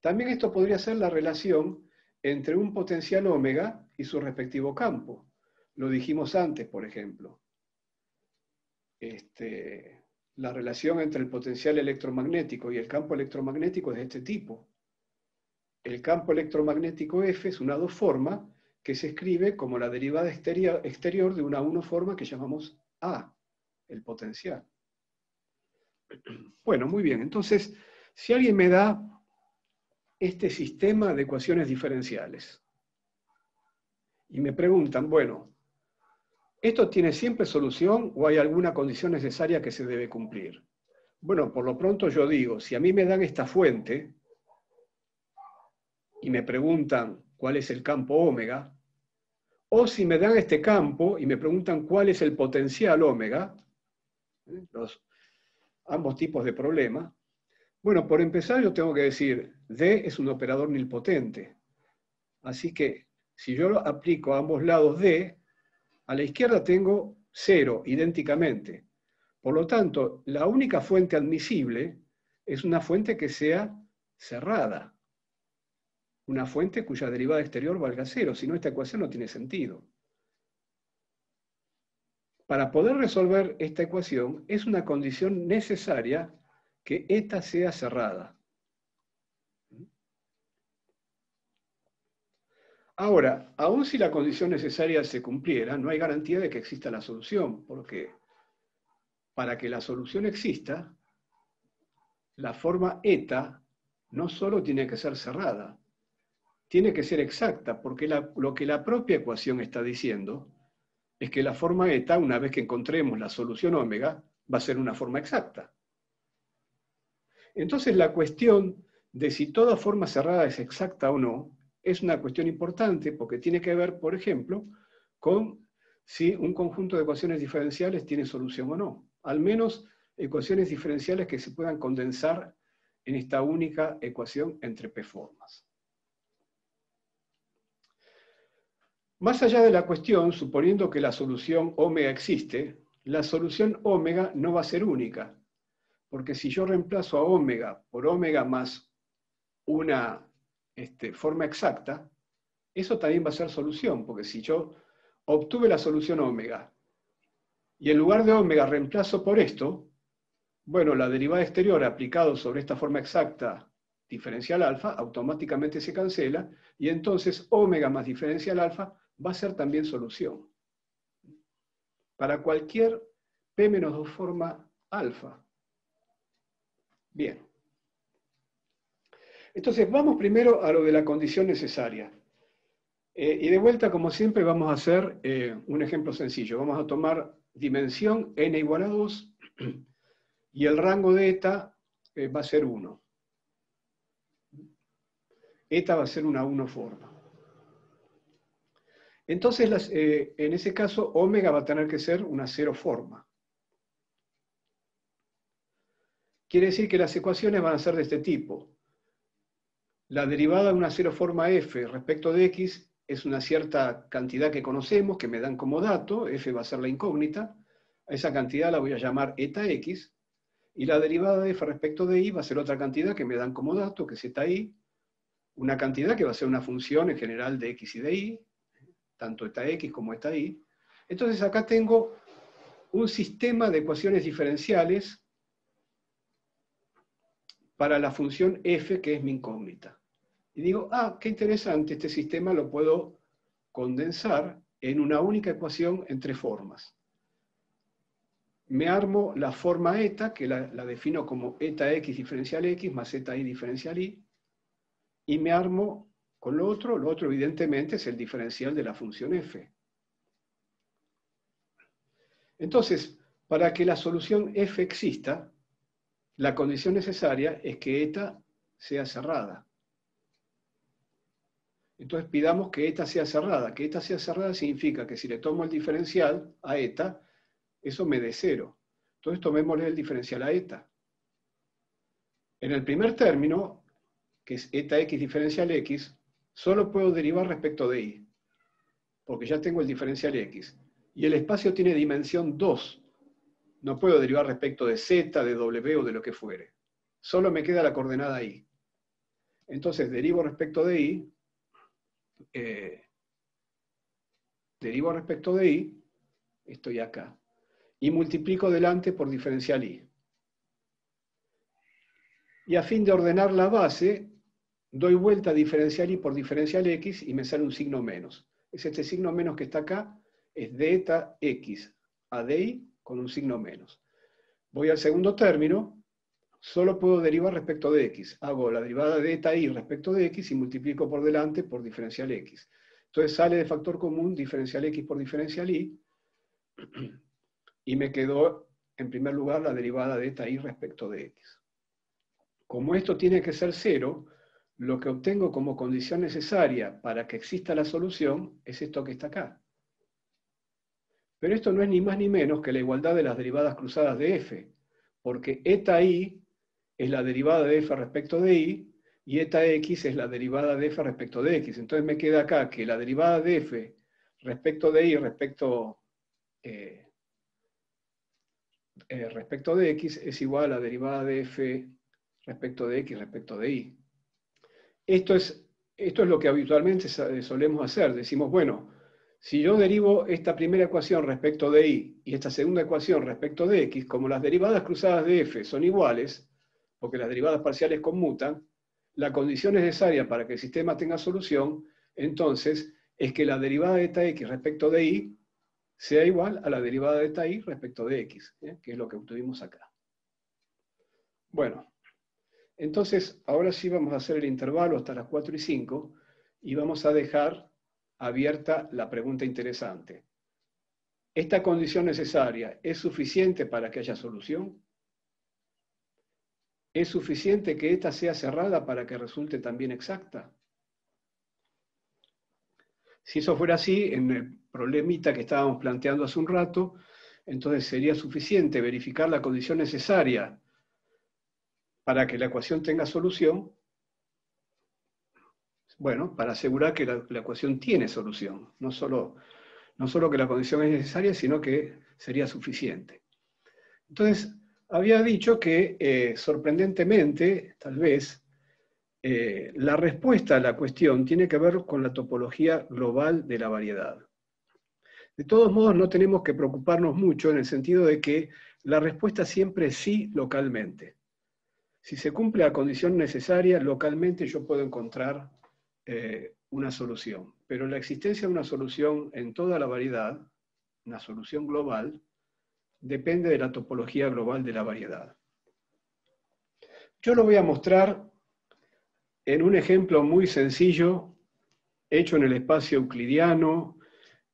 A: También esto podría ser la relación entre un potencial ómega y su respectivo campo. Lo dijimos antes, por ejemplo. La relación entre el potencial electromagnético y el campo electromagnético es de este tipo. El campo electromagnético F es una 2 forma que se escribe como la derivada exterior de una 1 forma que llamamos A, el potencial. Bueno, muy bien. Entonces, si alguien me da este sistema de ecuaciones diferenciales y me preguntan, bueno, ¿esto tiene siempre solución o hay alguna condición necesaria que se debe cumplir? Bueno, por lo pronto yo digo, si a mí me dan esta fuente y me preguntan cuál es el campo ómega, o si me dan este campo y me preguntan cuál es el potencial ómega, ambos tipos de problema, bueno, por empezar yo tengo que decir, D es un operador nilpotente. Así que si yo aplico a ambos lados D, a la izquierda tengo 0, idénticamente. Por lo tanto, la única fuente admisible es una fuente que sea cerrada. Una fuente cuya derivada exterior valga 0, si no esta ecuación no tiene sentido. Para poder resolver esta ecuación es una condición necesaria que eta sea cerrada. Ahora, aun si la condición necesaria se cumpliera, no hay garantía de que exista la solución, porque para que la solución exista, la forma eta no solo tiene que ser cerrada, tiene que ser exacta, porque lo que la propia ecuación está diciendo es que la forma eta, una vez que encontremos la solución ómega, va a ser una forma exacta. Entonces la cuestión de si toda forma cerrada es exacta o no, es una cuestión importante porque tiene que ver, por ejemplo, con si un conjunto de ecuaciones diferenciales tiene solución o no. Al menos ecuaciones diferenciales que se puedan condensar en esta única ecuación entre P formas. Más allá de la cuestión, suponiendo que la solución ómega existe, la solución ómega no va a ser única, porque si yo reemplazo a ómega por ómega más una forma exacta, eso también va a ser solución, porque si yo obtuve la solución ómega y en lugar de ómega reemplazo por esto, bueno, la derivada exterior aplicado sobre esta forma exacta diferencial alfa automáticamente se cancela y entonces ómega más diferencial alfa va a ser también solución. Para cualquier P-2 forma alfa. Bien. Entonces, vamos primero a lo de la condición necesaria. Y de vuelta, como siempre, vamos a hacer un ejemplo sencillo. Vamos a tomar dimensión n igual a 2 y el rango de eta va a ser 1. Eta va a ser una 1 forma. Entonces, en ese caso, ómega va a tener que ser una 0 forma. Quiere decir que las ecuaciones van a ser de este tipo. La derivada de una 0 forma f respecto de x es una cierta cantidad que conocemos, que me dan como dato, f va a ser la incógnita, a esa cantidad la voy a llamar eta x, y la derivada de f respecto de y va a ser otra cantidad que me dan como dato, que es eta y, una cantidad que va a ser una función en general de x y de y, tanto eta x como eta y. Entonces acá tengo un sistema de ecuaciones diferenciales para la función f, que es mi incógnita. Y digo, qué interesante, este sistema lo puedo condensar en una única ecuación en 3 formas. Me armo la forma eta, que la defino como eta x diferencial x más eta y diferencial y me armo con lo otro evidentemente es el diferencial de la función f. Entonces, para que la solución f exista, la condición necesaria es que eta sea cerrada. Entonces pidamos que eta sea cerrada. Que eta sea cerrada significa que si le tomo el diferencial a eta, eso me dé 0. Entonces tomémosle el diferencial a eta. En el primer término, que es eta x diferencial x, solo puedo derivar respecto de y, porque ya tengo el diferencial x. Y el espacio tiene dimensión 2. No puedo derivar respecto de z, de w o de lo que fuere. Solo me queda la coordenada y. Entonces derivo respecto de y, estoy acá, y multiplico delante por diferencial y. Y a fin de ordenar la base, doy vuelta a diferencial y por diferencial x y me sale un signo menos. Es este signo menos que está acá, es de eta x a de y con un signo menos. Voy al segundo término, solo puedo derivar respecto de x. Hago la derivada de eta y respecto de x y multiplico por delante por diferencial x. Entonces sale de factor común diferencial x por diferencial y me quedó en primer lugar la derivada de eta y respecto de x. Como esto tiene que ser 0, lo que obtengo como condición necesaria para que exista la solución es esto que está acá. Pero esto no es ni más ni menos que la igualdad de las derivadas cruzadas de f, porque eta y es la derivada de f respecto de y eta x es la derivada de f respecto de x. Entonces me queda acá que la derivada de f respecto de y respecto de x es igual a la derivada de f respecto de x respecto de y. Esto es lo que habitualmente solemos hacer. Decimos, bueno, si yo derivo esta primera ecuación respecto de y esta segunda ecuación respecto de x, como las derivadas cruzadas de f son iguales, porque las derivadas parciales conmutan, la condición necesaria para que el sistema tenga solución, entonces, es que la derivada de eta x respecto de y sea igual a la derivada de eta y respecto de x, que es lo que obtuvimos acá. Bueno, entonces, ahora sí vamos a hacer el intervalo hasta las 4 y 5 y vamos a dejar abierta la pregunta interesante. ¿Esta condición necesaria es suficiente para que haya solución? ¿Es suficiente que esta sea cerrada para que resulte también exacta? Si eso fuera así, en el problemita que estábamos planteando hace un rato, entonces sería suficiente verificar la condición necesaria para que la ecuación tenga solución, bueno, para asegurar que la ecuación tiene solución, no solo que la condición es necesaria, sino que sería suficiente. Entonces, había dicho que, sorprendentemente, tal vez, la respuesta a la cuestión tiene que ver con la topología global de la variedad. De todos modos, no tenemos que preocuparnos mucho en el sentido de que la respuesta siempre es sí localmente. Si se cumple la condición necesaria, localmente yo puedo encontrar una solución. Pero la existencia de una solución en toda la variedad, una solución global, depende de la topología global de la variedad. Yo lo voy a mostrar en un ejemplo muy sencillo, hecho en el espacio euclidiano,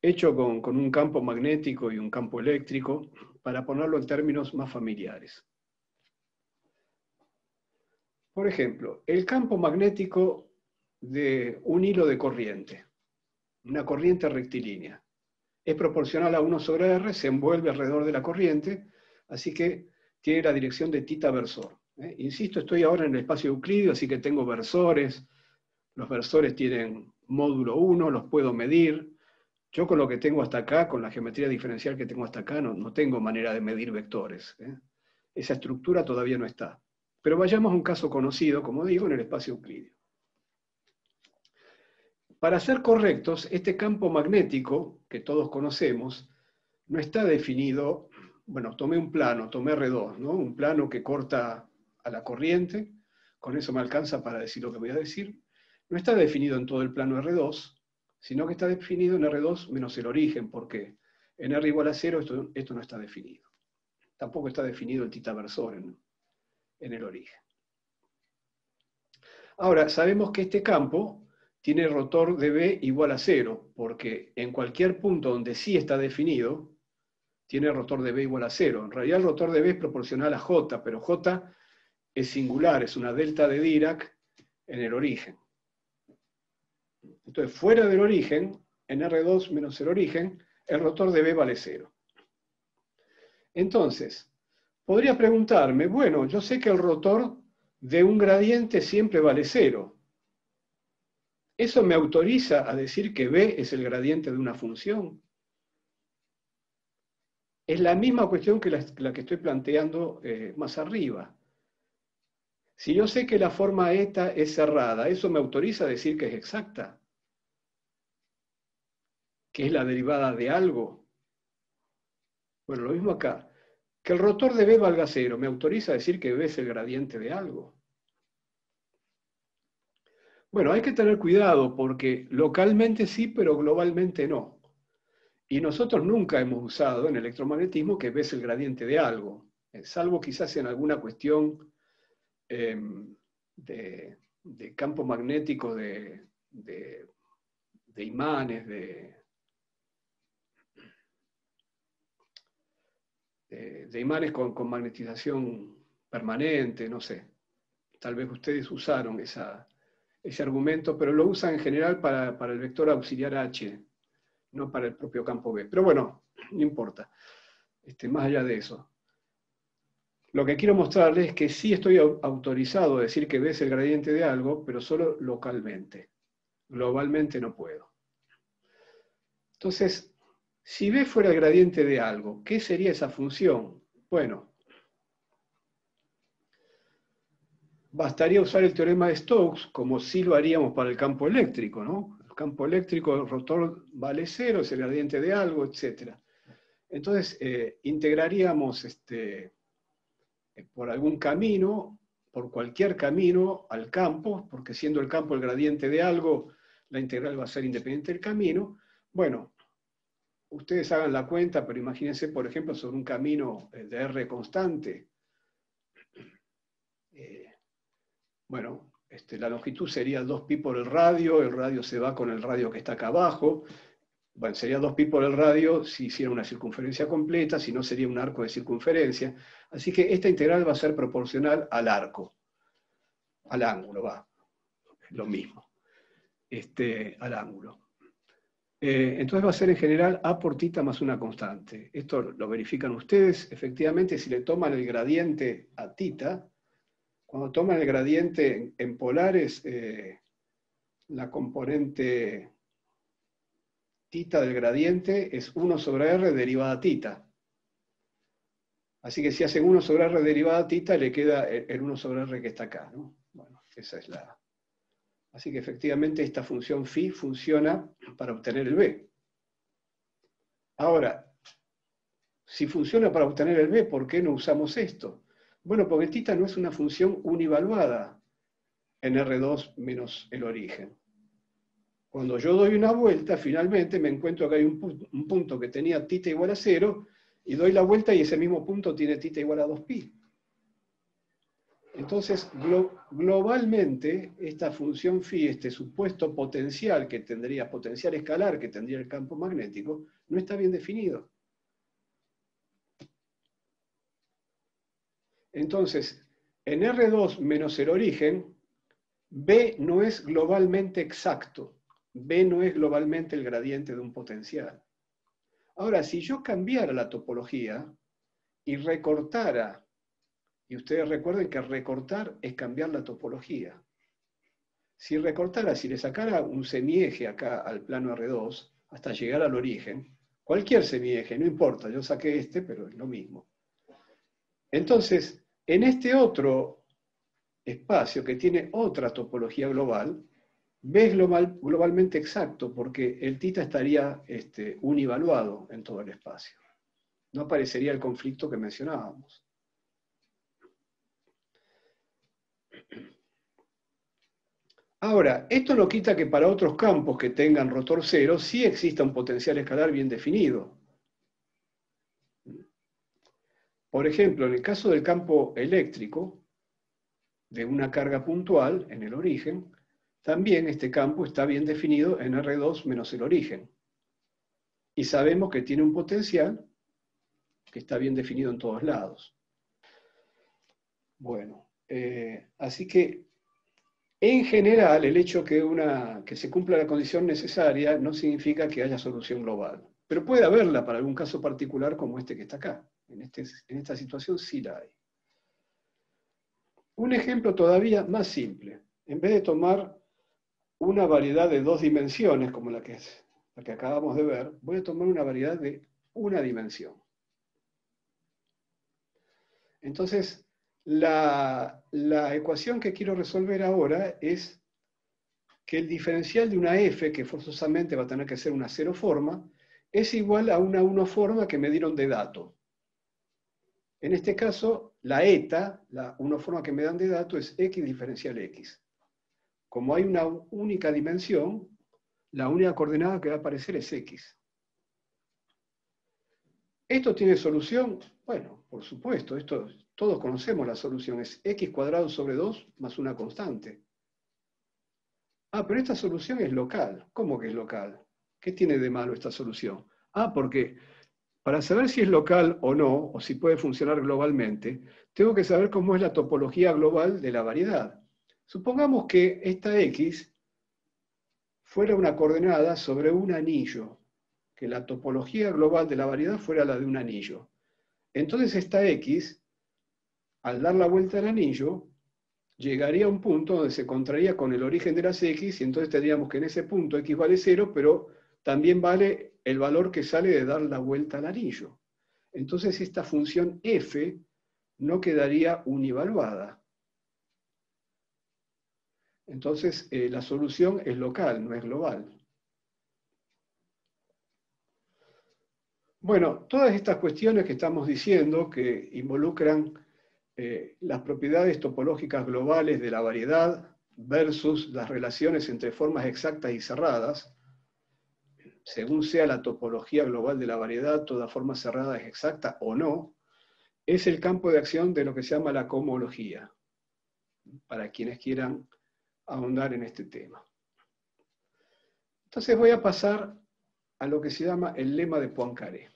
A: hecho con un campo magnético y un campo eléctrico, para ponerlo en términos más familiares. Por ejemplo, el campo magnético de un hilo de corriente, una corriente rectilínea, es proporcional a 1 sobre R, se envuelve alrededor de la corriente, así que tiene la dirección de θ versor. Insisto, estoy ahora en el espacio euclídeo, así que tengo versores, los versores tienen módulo 1, los puedo medir. Yo con lo que tengo hasta acá, con la geometría diferencial que tengo hasta acá, no tengo manera de medir vectores. Esa estructura todavía no está. Pero vayamos a un caso conocido, como digo, en el espacio euclídeo. Para ser correctos, este campo magnético, que todos conocemos, no está definido, bueno, tomé un plano, tomé R2, ¿no? Un plano que corta a la corriente, con eso me alcanza para decir lo que voy a decir. No está definido en todo el plano R2, sino que está definido en R2 menos el origen, porque en R igual a 0 esto no está definido. Tampoco está definido el θ versor en el origen. Ahora, sabemos que este campo tiene rotor de B igual a 0, porque en cualquier punto donde sí está definido, tiene rotor de B igual a 0. En realidad el rotor de B es proporcional a J, pero J es singular, es una delta de Dirac en el origen. Entonces, fuera del origen, en R2 menos el origen, el rotor de B vale 0. Entonces, podría preguntarme, bueno, yo sé que el rotor de un gradiente siempre vale 0. ¿Eso me autoriza a decir que B es el gradiente de una función? Es la misma cuestión que la que estoy planteando más arriba. Si yo sé que la forma eta es cerrada, ¿eso me autoriza a decir que es exacta? ¿Que es la derivada de algo? Bueno, lo mismo acá. Que el rotor de B valga 0, ¿me autoriza a decir que B es el gradiente de algo? Bueno, hay que tener cuidado porque localmente sí, pero globalmente no. Y nosotros nunca hemos usado en electromagnetismo que B es el gradiente de algo, salvo quizás en alguna cuestión de campo magnético, de imanes, de imanes con magnetización permanente, no sé. Tal vez ustedes usaron ese argumento, pero lo usan en general para el vector auxiliar H, no para el propio campo B. Pero bueno, no importa. Más allá de eso. Lo que quiero mostrarles es que sí estoy autorizado a decir que B es el gradiente de algo, pero solo localmente. Globalmente no puedo. Entonces, si B fuera el gradiente de algo, ¿qué sería esa función? Bueno, bastaría usar el teorema de Stokes, como sí lo haríamos para el campo eléctrico, ¿no? El campo eléctrico, el rotor vale 0, es el gradiente de algo, etc. Entonces, integraríamos por algún camino, por cualquier camino al campo, porque siendo el campo el gradiente de algo, la integral va a ser independiente del camino. Bueno, ustedes hagan la cuenta, pero imagínense, por ejemplo, sobre un camino de R constante. Bueno, la longitud sería 2pi por el radio se va con el radio que está acá abajo. Bueno, sería 2pi por el radio si hiciera una circunferencia completa, si no sería un arco de circunferencia. Así que esta integral va a ser proporcional al arco, al ángulo, va, lo mismo, al ángulo. Entonces va a ser en general A por tita más una constante. Esto lo verifican ustedes. Efectivamente, si le toman el gradiente a tita, cuando toman el gradiente en polares, la componente tita del gradiente es 1 sobre r derivada tita. Así que si hacen 1 sobre r derivada tita, le queda el 1 sobre r que está acá, ¿no? Bueno, esa es la... Así que efectivamente esta función phi funciona para obtener el b. Ahora, si funciona para obtener el b, ¿por qué no usamos esto? Bueno, porque tita no es una función univaluada en R2 menos el origen. Cuando yo doy una vuelta, finalmente me encuentro que hay un punto que tenía tita igual a 0, y doy la vuelta y ese mismo punto tiene tita igual a 2pi. Entonces, globalmente, esta función phi, este supuesto potencial que tendría, potencial escalar que tendría el campo magnético, no está bien definido. Entonces, en R2 menos el origen, B no es globalmente exacto. B no es globalmente el gradiente de un potencial. Ahora, si yo cambiara la topología y recortara, y ustedes recuerden que recortar es cambiar la topología. Si recortara, si le sacara un semieje acá al plano R2, hasta llegar al origen, cualquier semieje, no importa, yo saqué pero es lo mismo. Entonces, en este otro espacio que tiene otra topología global, B es globalmente exacto, porque el tita estaría univaluado en todo el espacio. No aparecería el conflicto que mencionábamos. Ahora, esto no quita que para otros campos que tengan rotor cero sí exista un potencial escalar bien definido. Por ejemplo, en el caso del campo eléctrico, de una carga puntual en el origen, también este campo está bien definido en R2 menos el origen. Y sabemos que tiene un potencial que está bien definido en todos lados. Bueno, así que En general, el hecho que se cumpla la condición necesaria no significa que haya solución global. Pero puede haberla para algún caso particular como este que está acá. En esta situación sí la hay. Un ejemplo todavía más simple. En vez de tomar una variedad de 2 dimensiones, como la que acabamos de ver, voy a tomar una variedad de una dimensión. Entonces, la ecuación que quiero resolver ahora es que el diferencial de una f, que forzosamente va a tener que ser una cero forma, es igual a una 1 forma que me dieron de dato. En este caso, la eta, la 1 forma que me dan de dato, es x diferencial x. Como hay una única dimensión, la única coordenada que va a aparecer es x. ¿Esto tiene solución? Bueno, por supuesto, todos conocemos la solución, es x cuadrado sobre 2 más una constante. Ah, pero esta solución es local. ¿Cómo que es local? ¿Qué tiene de malo esta solución? Ah, porque para saber si es local o no, o si puede funcionar globalmente, tengo que saber cómo es la topología global de la variedad. Supongamos que esta x fuera una coordenada sobre un anillo, que la topología global de la variedad fuera la de un anillo. Entonces esta x, al dar la vuelta al anillo, llegaría a un punto donde se contraría con el origen de las x, y entonces tendríamos que en ese punto x vale 0, pero también vale el valor que sale de dar la vuelta al anillo. Entonces esta función f no quedaría univaluada. Entonces la solución es local, no es global. Bueno, todas estas cuestiones que estamos diciendo que involucran las propiedades topológicas globales de la variedad versus las relaciones entre formas exactas y cerradas, según sea la topología global de la variedad, toda forma cerrada es exacta o no, es el campo de acción de lo que se llama la cohomología, para quienes quieran ahondar en este tema. Entonces voy a pasar a lo que se llama el lema de Poincaré,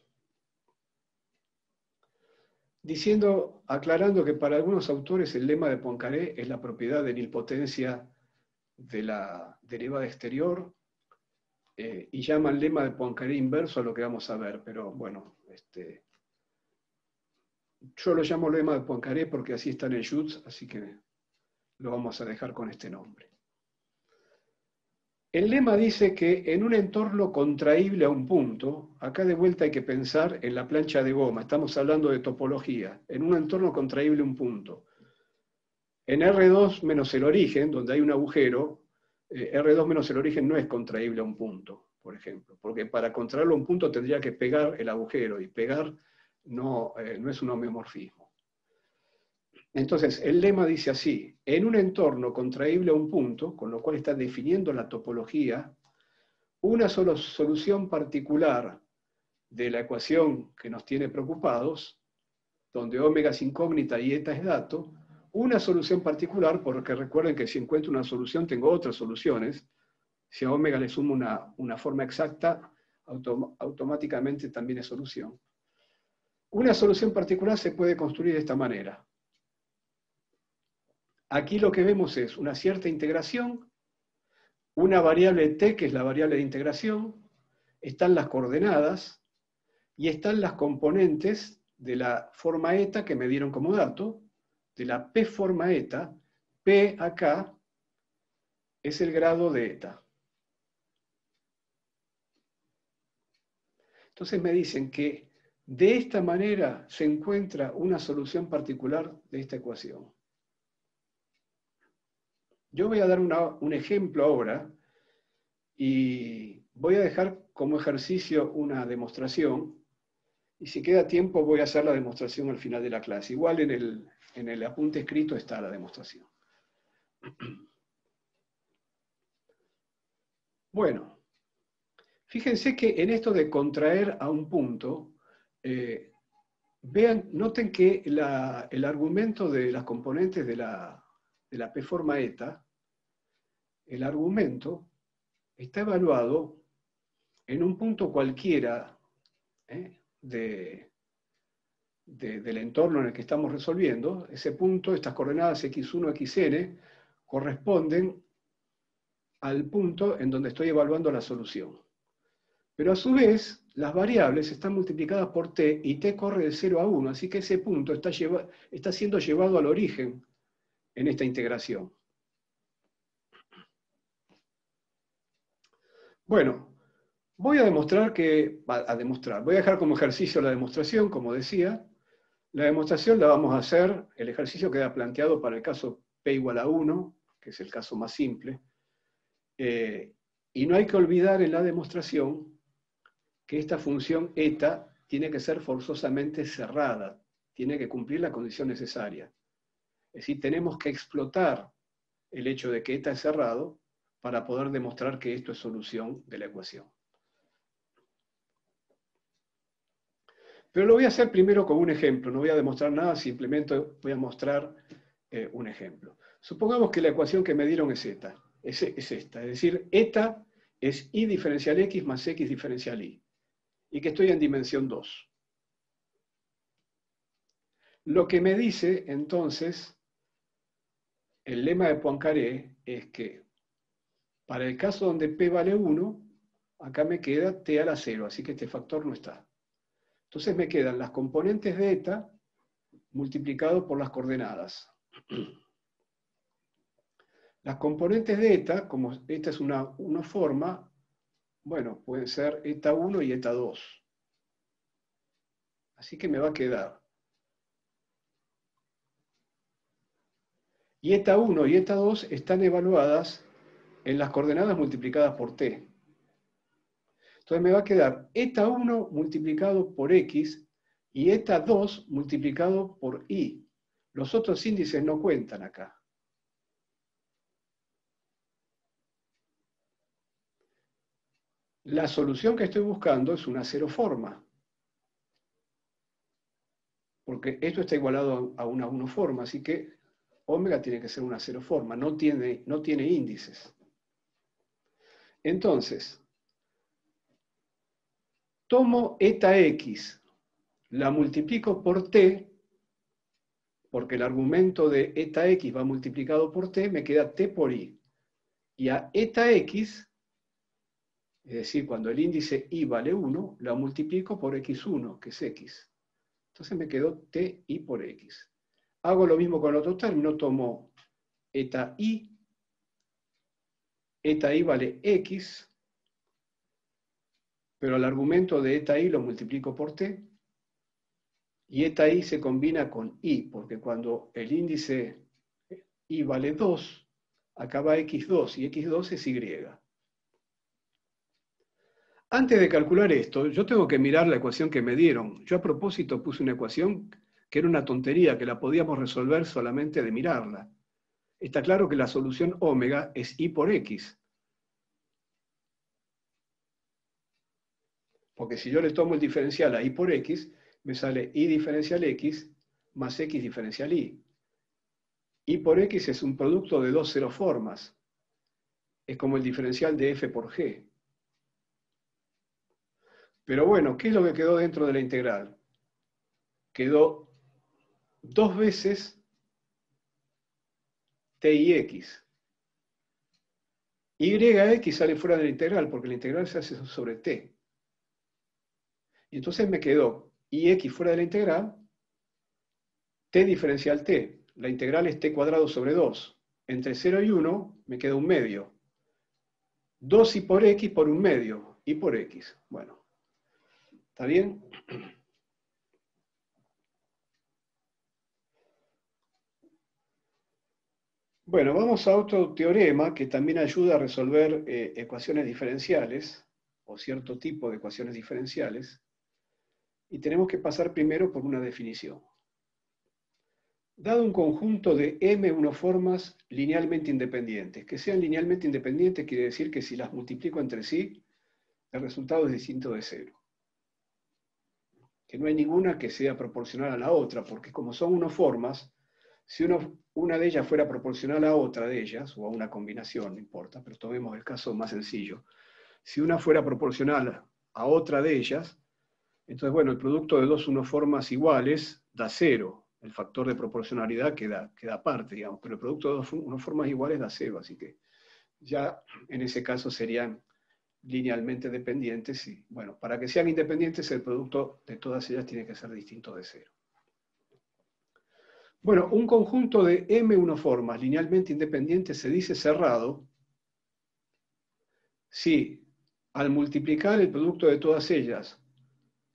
A: aclarando que para algunos autores el lema de Poincaré es la propiedad de nilpotencia de la derivada exterior, y llaman lema de Poincaré inverso a lo que vamos a ver, pero bueno, yo lo llamo lema de Poincaré porque así está en el Schutz, así que lo vamos a dejar con este nombre. El lema dice que en un entorno contraíble a un punto, acá de vuelta hay que pensar en la plancha de goma, estamos hablando de topología, en un entorno contraíble a un punto. En R2 menos el origen, donde hay un agujero, R2 menos el origen no es contraíble a un punto, por ejemplo, porque para contraerlo a un punto tendría que pegar el agujero, y pegar no es un homeomorfismo. Entonces, el lema dice así: en un entorno contraíble a un punto, con lo cual está definiendo la topología, una sola solución particular de la ecuación que nos tiene preocupados, donde omega es incógnita y eta es dato, una solución particular, porque recuerden que si encuentro una solución tengo otras soluciones. Si a omega le sumo una forma exacta, automáticamente también es solución. Una solución particular se puede construir de esta manera. Aquí lo que vemos es una cierta integración, una variable t, que es la variable de integración, están las coordenadas y están las componentes de la forma eta que me dieron como dato, de la p forma eta. P acá es el grado de eta. Entonces me dicen que de esta manera se encuentra una solución particular de esta ecuación. Yo voy a dar un ejemplo ahora y voy a dejar como ejercicio una demostración, y si queda tiempo voy a hacer la demostración al final de la clase. Igual en el apunte escrito está la demostración. Bueno, fíjense que en esto de contraer a un punto, noten que el argumento de las componentes de la P forma eta, el argumento está evaluado en un punto cualquiera del entorno en el que estamos resolviendo. Ese punto, estas coordenadas x1, xn, corresponden al punto en donde estoy evaluando la solución. Pero a su vez, las variables están multiplicadas por t y t corre de 0 a 1, así que ese punto está siendo llevado al origen en esta integración. Bueno, voy a demostrar voy a dejar como ejercicio la demostración, como decía. La demostración la vamos a hacer, el ejercicio queda planteado para el caso p igual a 1, que es el caso más simple. Y no hay que olvidar en la demostración que esta función eta tiene que ser forzosamente cerrada, tiene que cumplir la condición necesaria. Es decir, tenemos que explotar el hecho de que eta es cerrado para poder demostrar que esto es solución de la ecuación. Pero lo voy a hacer primero con un ejemplo, no voy a demostrar nada, simplemente voy a mostrar un ejemplo. Supongamos que la ecuación que me dieron es esta, es decir, eta es y diferencial x más x diferencial y que estoy en dimensión 2. Lo que me dice, entonces, el lema de Poincaré es que para el caso donde p vale 1, acá me queda t a la 0, así que este factor no está. Entonces me quedan las componentes de eta multiplicado por las coordenadas. Las componentes de eta, como esta es una forma, bueno, pueden ser eta 1 y eta 2. Así que me va a quedar. Y eta 1 y eta 2 están evaluadas en las coordenadas multiplicadas por t. Entonces me va a quedar eta 1 multiplicado por x y eta 2 multiplicado por y. Los otros índices no cuentan acá. La solución que estoy buscando es una cero forma. Porque esto está igualado a una 1 forma, así que omega tiene que ser una cero forma, no tiene índices. Entonces, tomo eta x, la multiplico por t, porque el argumento de eta x va multiplicado por t, me queda t por i. Y a eta x, es decir, cuando el índice i vale 1, la multiplico por x1, que es x. Entonces me quedó t i por x. Hago lo mismo con el otro término, tomo eta i vale x, pero el argumento de eta i lo multiplico por t, y eta i se combina con i, porque cuando el índice i vale 2, acá va x2, y x2 es y. Antes de calcular esto, yo tengo que mirar la ecuación que me dieron. Yo a propósito puse una ecuación que era una tontería, que la podíamos resolver solamente de mirarla. Está claro que la solución omega es i por x. Porque si yo le tomo el diferencial a i por x, me sale i diferencial x más x diferencial y. I por x es un producto de dos ceroformas. Es como el diferencial de f por g. Pero bueno, ¿qué es lo que quedó dentro de la integral? Quedó 2 veces t y x. Yx sale fuera de la integral, porque la integral se hace sobre t. Y entonces me quedó ix fuera de la integral, t diferencial t. La integral es t cuadrado sobre 2. Entre 0 y 1 me queda un medio. 2 i por x por un medio. I por x. Bueno. ¿Está bien? Bueno, vamos a otro teorema que también ayuda a resolver ecuaciones diferenciales, o cierto tipo de ecuaciones diferenciales, y tenemos que pasar primero por una definición. Dado un conjunto de m unoformas linealmente independientes, que sean linealmente independientes quiere decir que si las multiplico entre sí, el resultado es distinto de 0. Que no hay ninguna que sea proporcional a la otra, porque como son unoformas, si una de ellas fuera proporcional a otra de ellas, o a una combinación, no importa, pero tomemos el caso más sencillo. Si una fuera proporcional a otra de ellas, entonces, bueno, el producto de dos unoformas iguales da 0. el factor de proporcionalidad queda aparte, digamos, pero el producto de dos formas iguales da 0, así que ya en ese caso serían linealmente dependientes y, bueno, para que sean independientes el producto de todas ellas tiene que ser distinto de 0. Bueno, un conjunto de M unoformas linealmente independientes se dice cerrado si al multiplicar el producto de todas ellas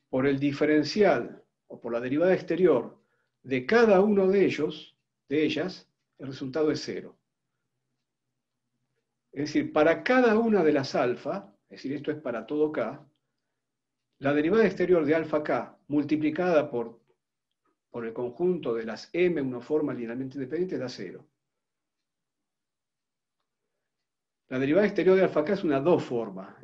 A: por el diferencial o por la derivada exterior de cada uno de ellas, el resultado es 0. Es decir, para cada una de las alfa, es decir, esto es para todo K, la derivada exterior de alfa K multiplicada por el conjunto de las M unoformas linealmente independientes da 0. La derivada exterior de alfa K es una dos forma,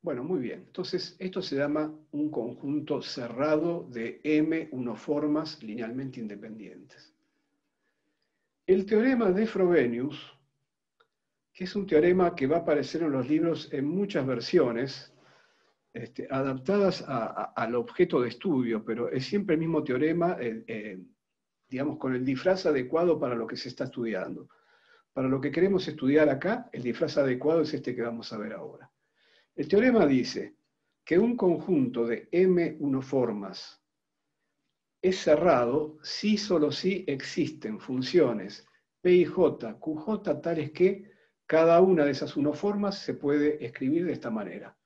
A: Bueno, muy bien. Entonces, esto se llama un conjunto cerrado de M unoformas linealmente independientes. El teorema de Frobenius, que es un teorema que va a aparecer en los libros en muchas versiones, adaptadas al objeto de estudio, pero es siempre el mismo teorema, digamos, con el disfraz adecuado para lo que se está estudiando. Para lo que queremos estudiar acá, el disfraz adecuado es este que vamos a ver ahora. El teorema dice que un conjunto de M unoformas es cerrado si solo si existen funciones P y J, QJ, tales que cada una de esas unoformas se puede escribir de esta manera,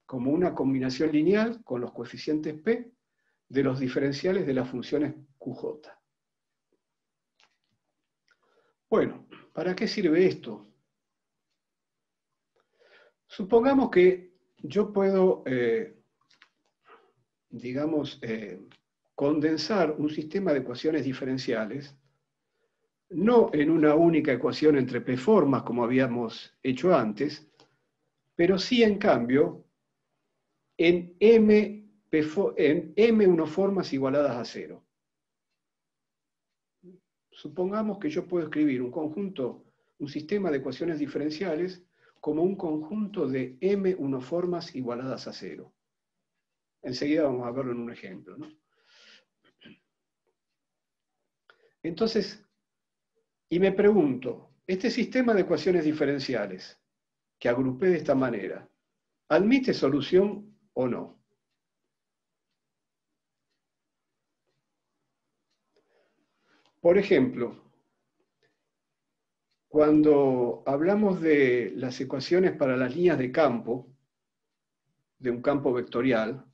A: como una combinación lineal con los coeficientes P de los diferenciales de las funciones QJ. Bueno, ¿para qué sirve esto? Supongamos que yo puedo, digamos, condensar un sistema de ecuaciones diferenciales, no en una única ecuación entre P formas como habíamos hecho antes, pero sí en cambio en M unoformas igualadas a 0. Supongamos que yo puedo escribir un sistema de ecuaciones diferenciales como un conjunto de M unoformas igualadas a 0. Enseguida vamos a verlo en un ejemplo, ¿no? Entonces, y me pregunto, este sistema de ecuaciones diferenciales que agrupé de esta manera, ¿admite solución o no? Por ejemplo, cuando hablamos de las ecuaciones para las líneas de campo, de un campo vectorial,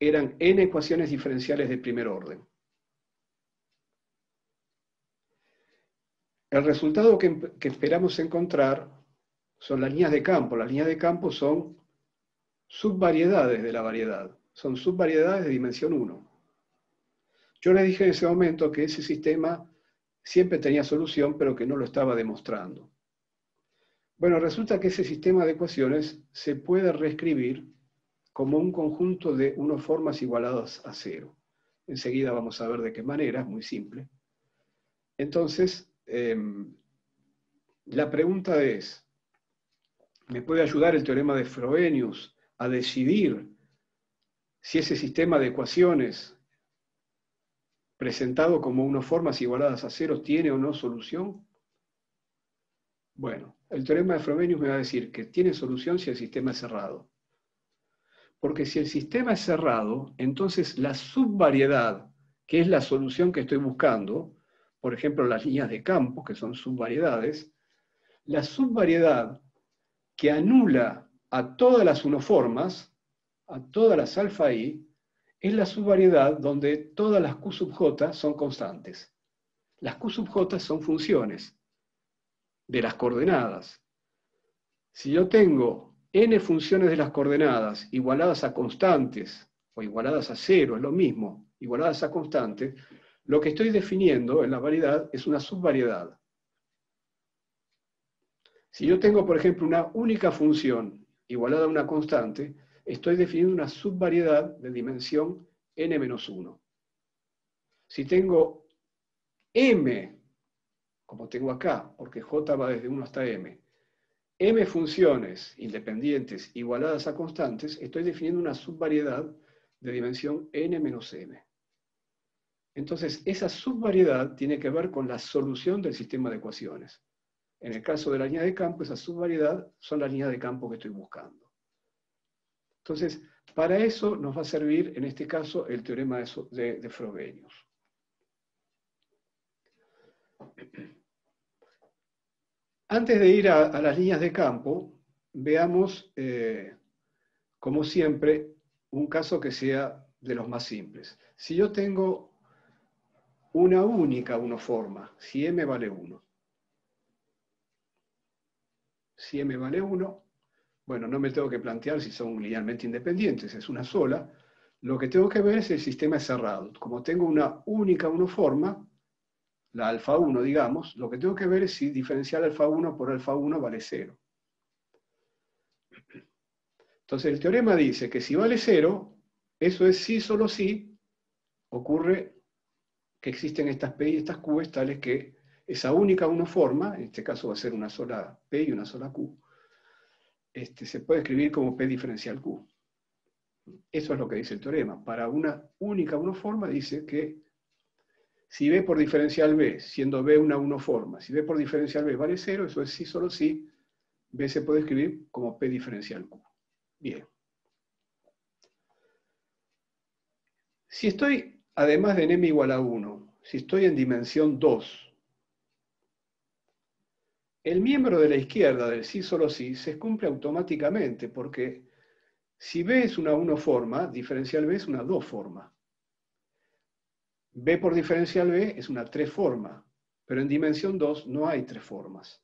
A: eran n ecuaciones diferenciales de primer orden. El resultado que esperamos encontrar son las líneas de campo. Las líneas de campo son subvariedades de la variedad. Son subvariedades de dimensión 1. Yo les dije en ese momento que ese sistema siempre tenía solución, pero que no lo estaba demostrando. Bueno, resulta que ese sistema de ecuaciones se puede reescribir como un conjunto de unoformas igualadas a 0. Enseguida vamos a ver de qué manera, es muy simple. Entonces, la pregunta es, ¿me puede ayudar el teorema de Frobenius a decidir si ese sistema de ecuaciones presentado como unoformas igualadas a 0 tiene o no solución? Bueno, el teorema de Frobenius me va a decir que tiene solución si el sistema es cerrado. Porque si el sistema es cerrado, entonces la subvariedad, que es la solución que estoy buscando, por ejemplo las líneas de campo, que son subvariedades, la subvariedad que anula a todas las unoformas, a todas las alfa i, es la subvariedad donde todas las Q sub j son constantes. Las Q sub j son funciones de las coordenadas. Si yo tengo n funciones de las coordenadas igualadas a constantes, o igualadas a 0, es lo mismo, igualadas a constantes, lo que estoy definiendo en la variedad es una subvariedad. Si yo tengo, por ejemplo, una única función igualada a una constante, estoy definiendo una subvariedad de dimensión n-1. Si tengo m, como tengo acá, porque j va desde 1 hasta m m funciones independientes igualadas a constantes, estoy definiendo una subvariedad de dimensión n menos m. Entonces, esa subvariedad tiene que ver con la solución del sistema de ecuaciones. En el caso de la línea de campo, esa subvariedad son las líneas de campo que estoy buscando. Entonces, para eso nos va a servir, en este caso, el teorema de Frobenius. Antes de ir a las líneas de campo, veamos, como siempre, un caso que sea de los más simples. Si yo tengo una única unoforma, si m vale 1. Si m vale 1, bueno, no me tengo que plantear si son linealmente independientes, es una sola. Lo que tengo que ver es el sistema cerrado. Como tengo una única unoforma, la alfa 1, digamos, lo que tengo que ver es si diferencial alfa 1 por alfa 1 vale 0. Entonces el teorema dice que si vale 0, eso es sí, solo si ocurre que existen estas P y estas Q tales que esa única unoforma, en este caso va a ser una sola P y una sola Q, se puede escribir como P diferencial Q. Eso es lo que dice el teorema. Para una única unoforma dice que si B por diferencial B, siendo B una unoforma, si B por diferencial B vale 0, eso es sí, solo si B se puede escribir como P diferencial Q. Bien. Si estoy, además de n igual a 1, si estoy en dimensión 2, el miembro de la izquierda del sí, solo sí, se cumple automáticamente, porque si B es una unoforma, diferencial B es una dos-forma. B por diferencial B es una tres-forma, pero en dimensión 2 no hay tres formas.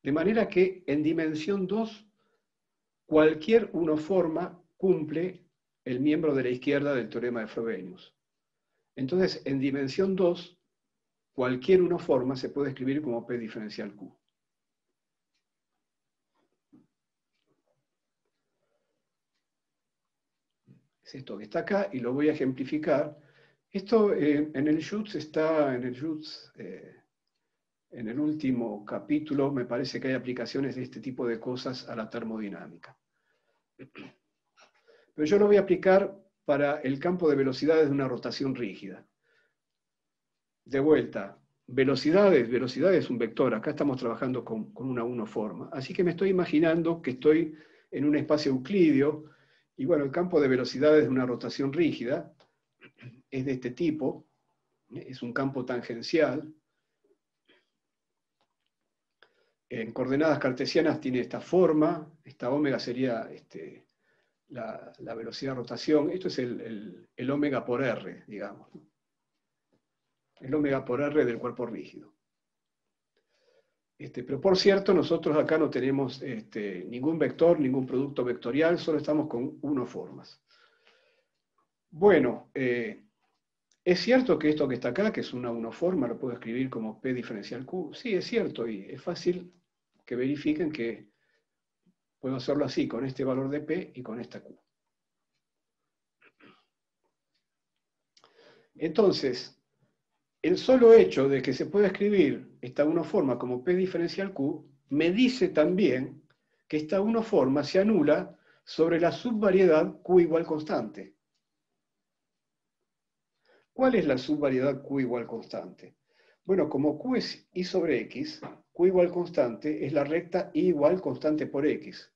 A: De manera que en dimensión 2, cualquier unoforma cumple el miembro de la izquierda del teorema de Frobenius. Entonces, en dimensión 2, cualquier unoforma se puede escribir como P diferencial Q. Es esto que está acá y lo voy a ejemplificar. Esto en el Schutz está, en el último capítulo, me parece que hay aplicaciones de este tipo de cosas a la termodinámica. Pero yo lo voy a aplicar para el campo de velocidades de una rotación rígida. De vuelta, velocidad es un vector, acá estamos trabajando con una unoforma. Así que me estoy imaginando que estoy en un espacio euclídeo, y bueno, el campo de velocidades de una rotación rígida es de este tipo, es un campo tangencial. En coordenadas cartesianas tiene esta forma, esta ómega sería la velocidad de rotación, esto es el ómega por R, digamos. El ómega por R del cuerpo rígido. Pero por cierto, nosotros acá no tenemos ningún vector, ningún producto vectorial, solo estamos con unoformas. Bueno, ¿es cierto que esto que está acá, que es una unoforma, lo puedo escribir como P diferencial Q? Sí, es cierto, y es fácil que verifiquen que puedo hacerlo así, con este valor de P y con esta Q. Entonces, el solo hecho de que se pueda escribir esta unoforma como P diferencial Q, me dice también que esta unoforma se anula sobre la subvariedad Q igual constante. ¿Cuál es la subvariedad Q igual constante? Bueno, como Q es I sobre X, Q igual constante es la recta I igual constante por X.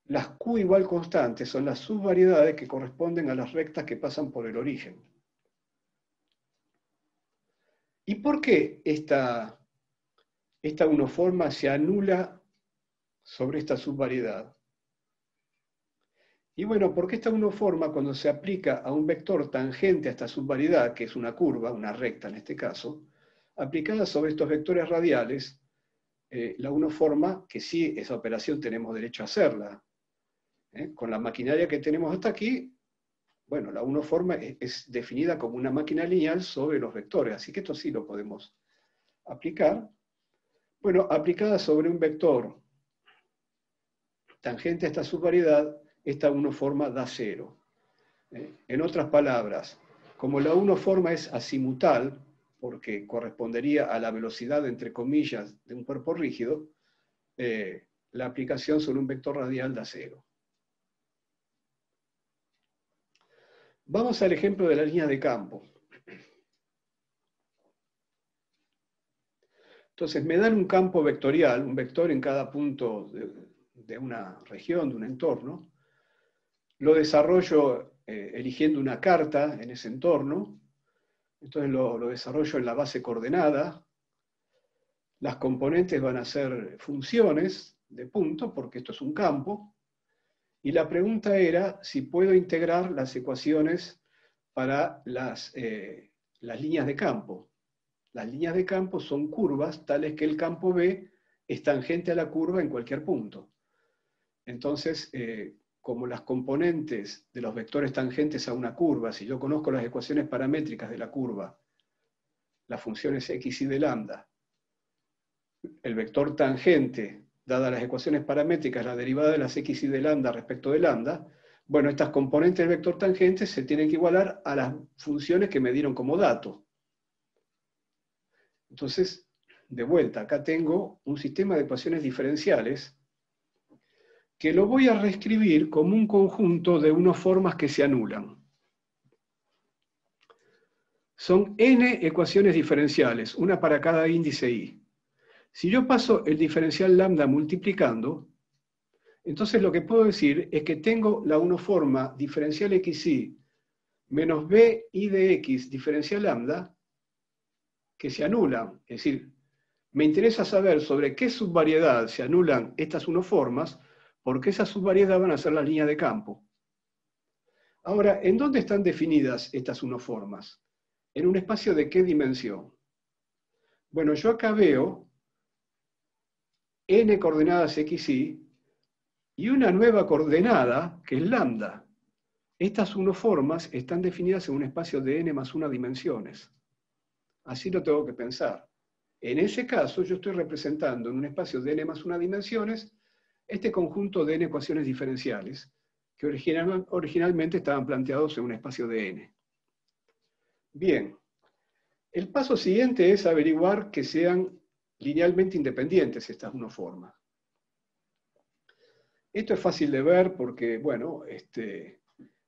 A: Las Q igual constantes son las subvariedades que corresponden a las rectas que pasan por el origen. ¿Y por qué esta unoforma se anula sobre esta subvariedad? Y bueno, porque esta unoforma, cuando se aplica a un vector tangente a esta subvariedad, que es una curva, una recta en este caso, aplicada sobre estos vectores radiales, la unoforma, que sí, esa operación tenemos derecho a hacerla, con la maquinaria que tenemos hasta aquí, bueno, la unoforma es definida como una máquina lineal sobre los vectores, así que esto sí lo podemos aplicar. Bueno, aplicada sobre un vector tangente a esta subvariedad, esta unoforma da 0. En otras palabras, como la unoforma es azimutal, porque correspondería a la velocidad, entre comillas, de un cuerpo rígido, la aplicación sobre un vector radial da 0. Vamos al ejemplo de la línea de campo. Entonces, me dan un campo vectorial, un vector en cada punto de una región, de un entorno. Lo desarrollo eligiendo una carta en ese entorno. Entonces lo desarrollo en la base coordenada. Las componentes van a ser funciones de punto, porque esto es un campo. Y la pregunta era si puedo integrar las ecuaciones para las líneas de campo. Las líneas de campo son curvas tales que el campo B es tangente a la curva en cualquier punto. Entonces, como las componentes de los vectores tangentes a una curva, si yo conozco las ecuaciones paramétricas de la curva, las funciones x y de lambda, el vector tangente, dadas las ecuaciones paramétricas, la derivada de las x y de lambda respecto de lambda, bueno, estas componentes del vector tangente se tienen que igualar a las funciones que me dieron como dato. Entonces, de vuelta, acá tengo un sistema de ecuaciones diferenciales que lo voy a reescribir como un conjunto de unas formas que se anulan. Son n ecuaciones diferenciales, una para cada índice i. Si yo paso el diferencial lambda multiplicando, entonces lo que puedo decir es que tengo la unoforma diferencial xi menos bi de x diferencial lambda que se anulan. Es decir, me interesa saber sobre qué subvariedad se anulan estas unoformas, porque esas subvariedades van a ser las líneas de campo. Ahora, ¿en dónde están definidas estas unoformas? ¿En un espacio de qué dimensión? Bueno, yo acá veo n coordenadas xy y una nueva coordenada que es lambda. Estas unoformas están definidas en un espacio de n más 1 dimensiones. Así lo tengo que pensar. En ese caso, yo estoy representando en un espacio de n más 1 dimensiones este conjunto de n ecuaciones diferenciales que originalmente estaban planteados en un espacio de n. Bien, el paso siguiente es averiguar que sean linealmente independientes estas unoformas. Esto es fácil de ver porque, bueno,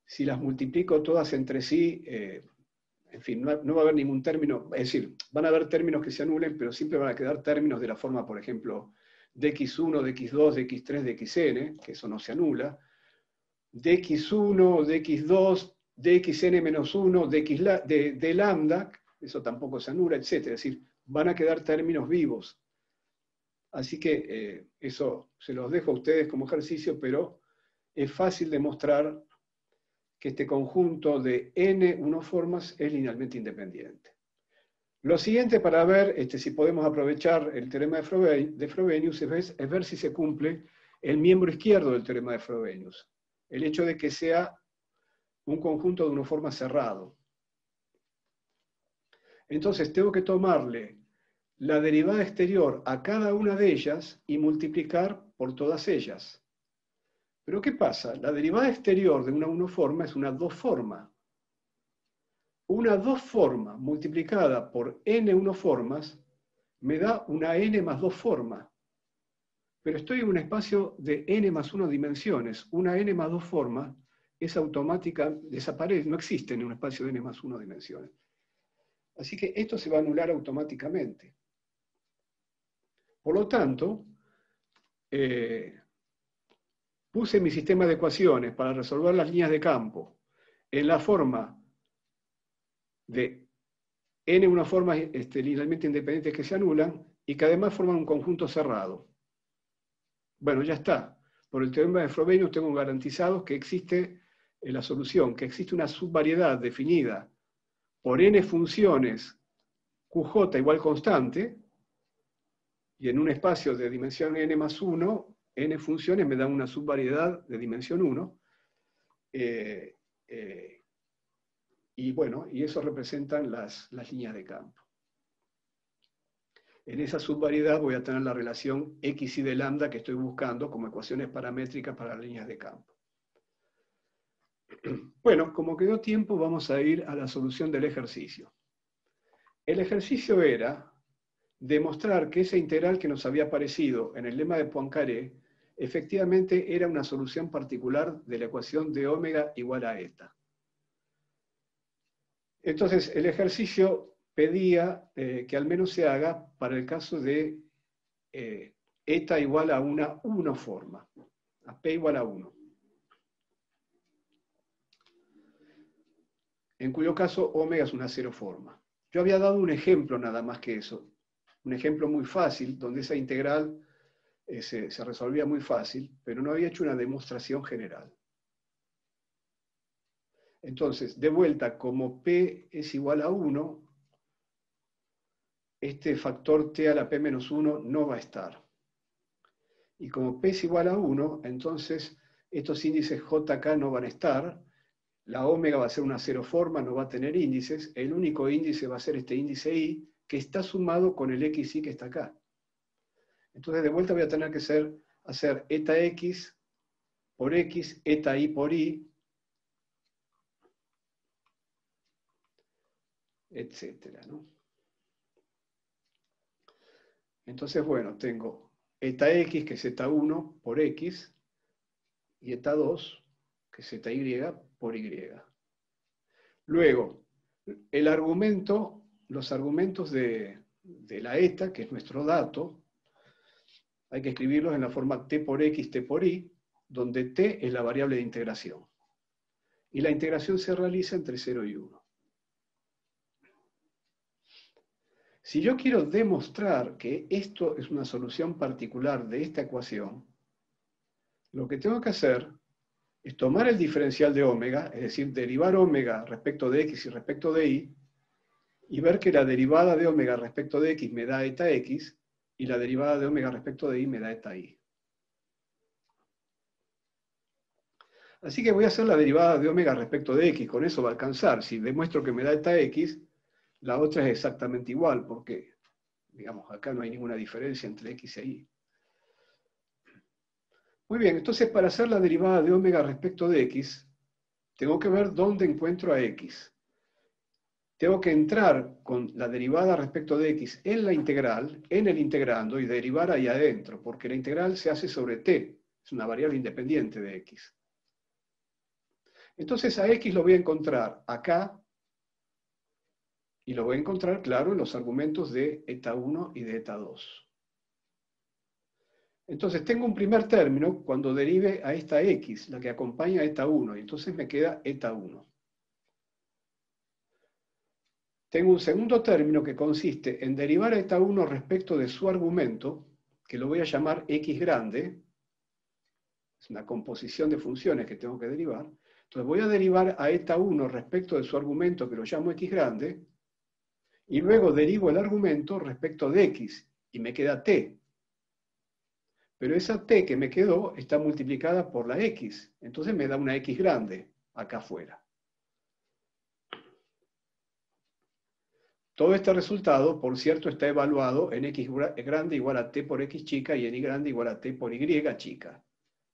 A: si las multiplico todas entre sí, en fin, no va a haber ningún término, es decir, van a haber términos que se anulen, pero siempre van a quedar términos de la forma, por ejemplo, de x1, de x2, de x3, de xn, que eso no se anula, de x1, de x2, de xn-1, de lambda, eso tampoco se anula, etc. Es decir, van a quedar términos vivos. Así que eso se los dejo a ustedes como ejercicio, pero es fácil demostrar que este conjunto de n unoformas es linealmente independiente. Lo siguiente para ver si podemos aprovechar el teorema de Frobenius es ver si se cumple el miembro izquierdo del teorema de Frobenius. El hecho de que sea un conjunto de unoformas cerrado. Entonces tengo que tomarle la derivada exterior a cada una de ellas y multiplicar por todas ellas. Pero ¿qué pasa? La derivada exterior de una unoforma es una dos-forma. Una dos-forma multiplicada por n unoformas me da una n más dos forma. Pero estoy en un espacio de n más 1 dimensiones. Una n más dos formas es automática, desaparece, no existe en un espacio de n más 1 dimensiones. Así que esto se va a anular automáticamente. Por lo tanto, puse mi sistema de ecuaciones para resolver las líneas de campo en la forma de n unoformas linealmente independientes que se anulan y que además forman un conjunto cerrado. Bueno, ya está. Por el teorema de Frobenius tengo garantizado que existe la solución, que existe una subvariedad definida por n funciones QJ igual constante, y en un espacio de dimensión n más 1, n funciones me dan una subvariedad de dimensión 1, y bueno, y eso representan las líneas de campo. En esa subvariedad voy a tener la relación x y de lambda que estoy buscando como ecuaciones paramétricas para las líneas de campo. Bueno, como quedó tiempo, vamos a ir a la solución del ejercicio. El ejercicio era demostrar que esa integral que nos había aparecido en el lema de Poincaré efectivamente era una solución particular de la ecuación de omega igual a eta. Entonces, el ejercicio pedía que al menos se haga para el caso de eta igual a una 1 forma, a p igual a 1. En cuyo caso omega es una 0 forma. Yo había dado un ejemplo nada más que eso, un ejemplo muy fácil, donde esa integral se resolvía muy fácil, pero no había hecho una demostración general. Entonces, de vuelta, como p es igual a 1, este factor t a la p menos 1 no va a estar. Y como p es igual a 1, entonces estos índices jk no van a estar, la omega va a ser una 0 forma, no va a tener índices, el único índice va a ser este índice i, que está sumado con el xi que está acá. Entonces de vuelta voy a tener que hacer eta x por x, eta i por i, etcétera, ¿no? Entonces, bueno, tengo eta x, que es eta 1 por x, y eta 2, que es eta y por y. Luego, los argumentos de la eta, que es nuestro dato, hay que escribirlos en la forma t por x, t por y, donde t es la variable de integración. Y la integración se realiza entre 0 y 1. Si yo quiero demostrar que esto es una solución particular de esta ecuación, lo que tengo que hacer es tomar el diferencial de omega, es decir, derivar omega respecto de x y respecto de y, y ver que la derivada de omega respecto de x me da eta x, y la derivada de omega respecto de y me da eta y. Así que voy a hacer la derivada de omega respecto de x, con eso va a alcanzar. Si demuestro que me da eta x, la otra es exactamente igual, porque, digamos, acá no hay ninguna diferencia entre x e y. Muy bien, entonces para hacer la derivada de omega respecto de x, tengo que ver dónde encuentro a x. Tengo que entrar con la derivada respecto de x en la integral, en el integrando, y derivar ahí adentro, porque la integral se hace sobre t, es una variable independiente de x. Entonces a x lo voy a encontrar acá, y lo voy a encontrar, claro, en los argumentos de eta 1 y de eta 2. Entonces tengo un primer término cuando derive a esta x, la que acompaña a eta 1, y entonces me queda eta 1. Tengo un segundo término que consiste en derivar a eta 1 respecto de su argumento, que lo voy a llamar x grande, es una composición de funciones que tengo que derivar. Entonces voy a derivar a eta 1 respecto de su argumento, que lo llamo x grande, y luego derivo el argumento respecto de x, y me queda t. Pero esa t que me quedó está multiplicada por la x, entonces me da una x grande acá afuera. Todo este resultado, por cierto, está evaluado en x grande igual a t por x chica y en y grande igual a t por y chica.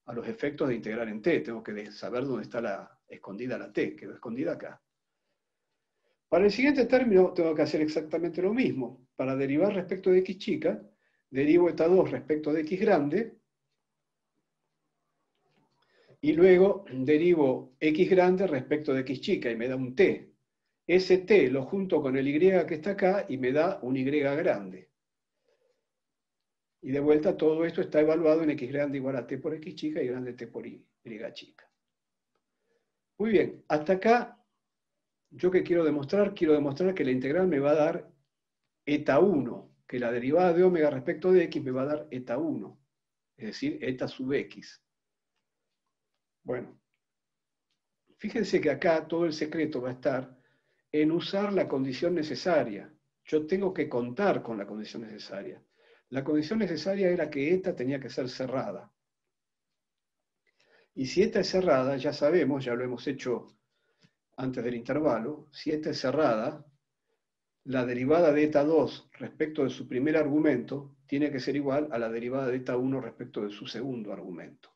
A: A los efectos de integrar en t, tengo que saber dónde está escondida la t, quedó escondida acá. Para el siguiente término tengo que hacer exactamente lo mismo. Para derivar respecto de x chica, derivo eta 2 respecto de x grande, y luego derivo x grande respecto de x chica, y me da un t. Ese t lo junto con el y que está acá, y me da un y grande. Y de vuelta todo esto está evaluado en x grande igual a t por x chica y grande t por y chica. Muy bien, hasta acá, ¿yo qué quiero demostrar? Quiero demostrar que la integral me va a dar eta 1, que la derivada de omega respecto de x me va a dar eta 1, es decir, eta sub x. Bueno, fíjense que acá todo el secreto va a estar en usar la condición necesaria. Yo tengo que contar con la condición necesaria. La condición necesaria era que eta tenía que ser cerrada. Y si eta es cerrada, ya sabemos, ya lo hemos hecho antes del intervalo, si eta es cerrada, la derivada de eta 2 respecto de su primer argumento tiene que ser igual a la derivada de eta 1 respecto de su segundo argumento.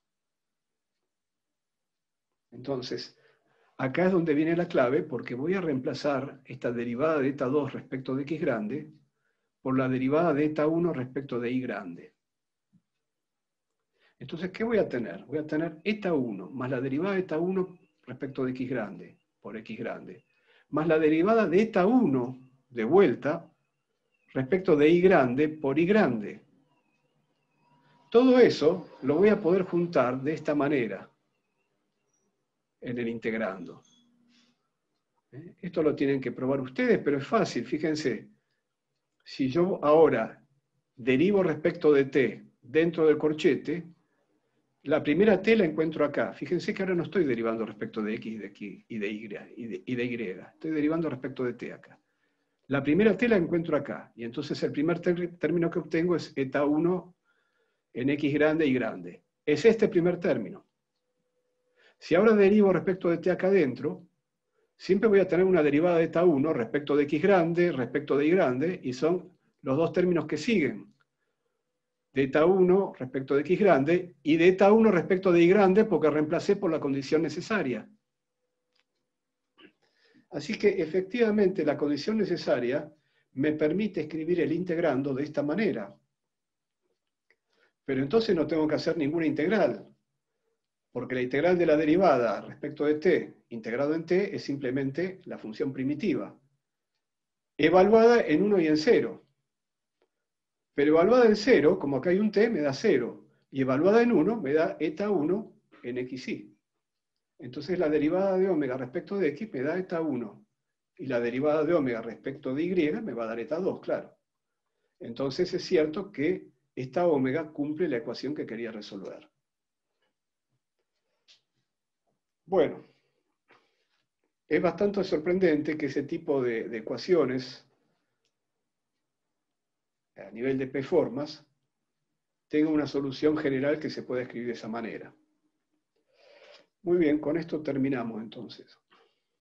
A: Entonces, acá es donde viene la clave, porque voy a reemplazar esta derivada de eta 2 respecto de x grande por la derivada de eta 1 respecto de y grande. Entonces, ¿qué voy a tener? Voy a tener eta 1 más la derivada de eta 1 respecto de x grande, por x grande, más la derivada de eta 1 de vuelta respecto de y grande por y grande. Todo eso lo voy a poder juntar de esta manera en el integrando. Esto lo tienen que probar ustedes, pero es fácil, fíjense. Si yo ahora derivo respecto de t dentro del corchete, la primera t la encuentro acá. Fíjense que ahora no estoy derivando respecto de x y de y. Estoy derivando respecto de t acá. La primera t la encuentro acá. Y entonces el primer término que obtengo es eta 1 en x grande y grande. Es este primer término. Si ahora derivo respecto de t acá adentro, siempre voy a tener una derivada de eta 1 respecto de x grande, respecto de y grande, y son los dos términos que siguen. De eta 1 respecto de x grande, y de eta 1 respecto de y grande, porque reemplacé por la condición necesaria. Así que efectivamente la condición necesaria me permite escribir el integrando de esta manera. Pero entonces no tengo que hacer ninguna integral, porque la integral de la derivada respecto de t integrado en t es simplemente la función primitiva, evaluada en 1 y en 0. Pero evaluada en 0, como acá hay un t, me da 0, y evaluada en 1 me da eta 1 en xy. Entonces la derivada de omega respecto de x me da eta 1, y la derivada de omega respecto de y me va a dar eta 2, claro. Entonces es cierto que esta omega cumple la ecuación que quería resolver. Bueno, es bastante sorprendente que ese tipo de ecuaciones, a nivel de p-formas, tenga una solución general que se pueda escribir de esa manera. Muy bien, con esto terminamos entonces.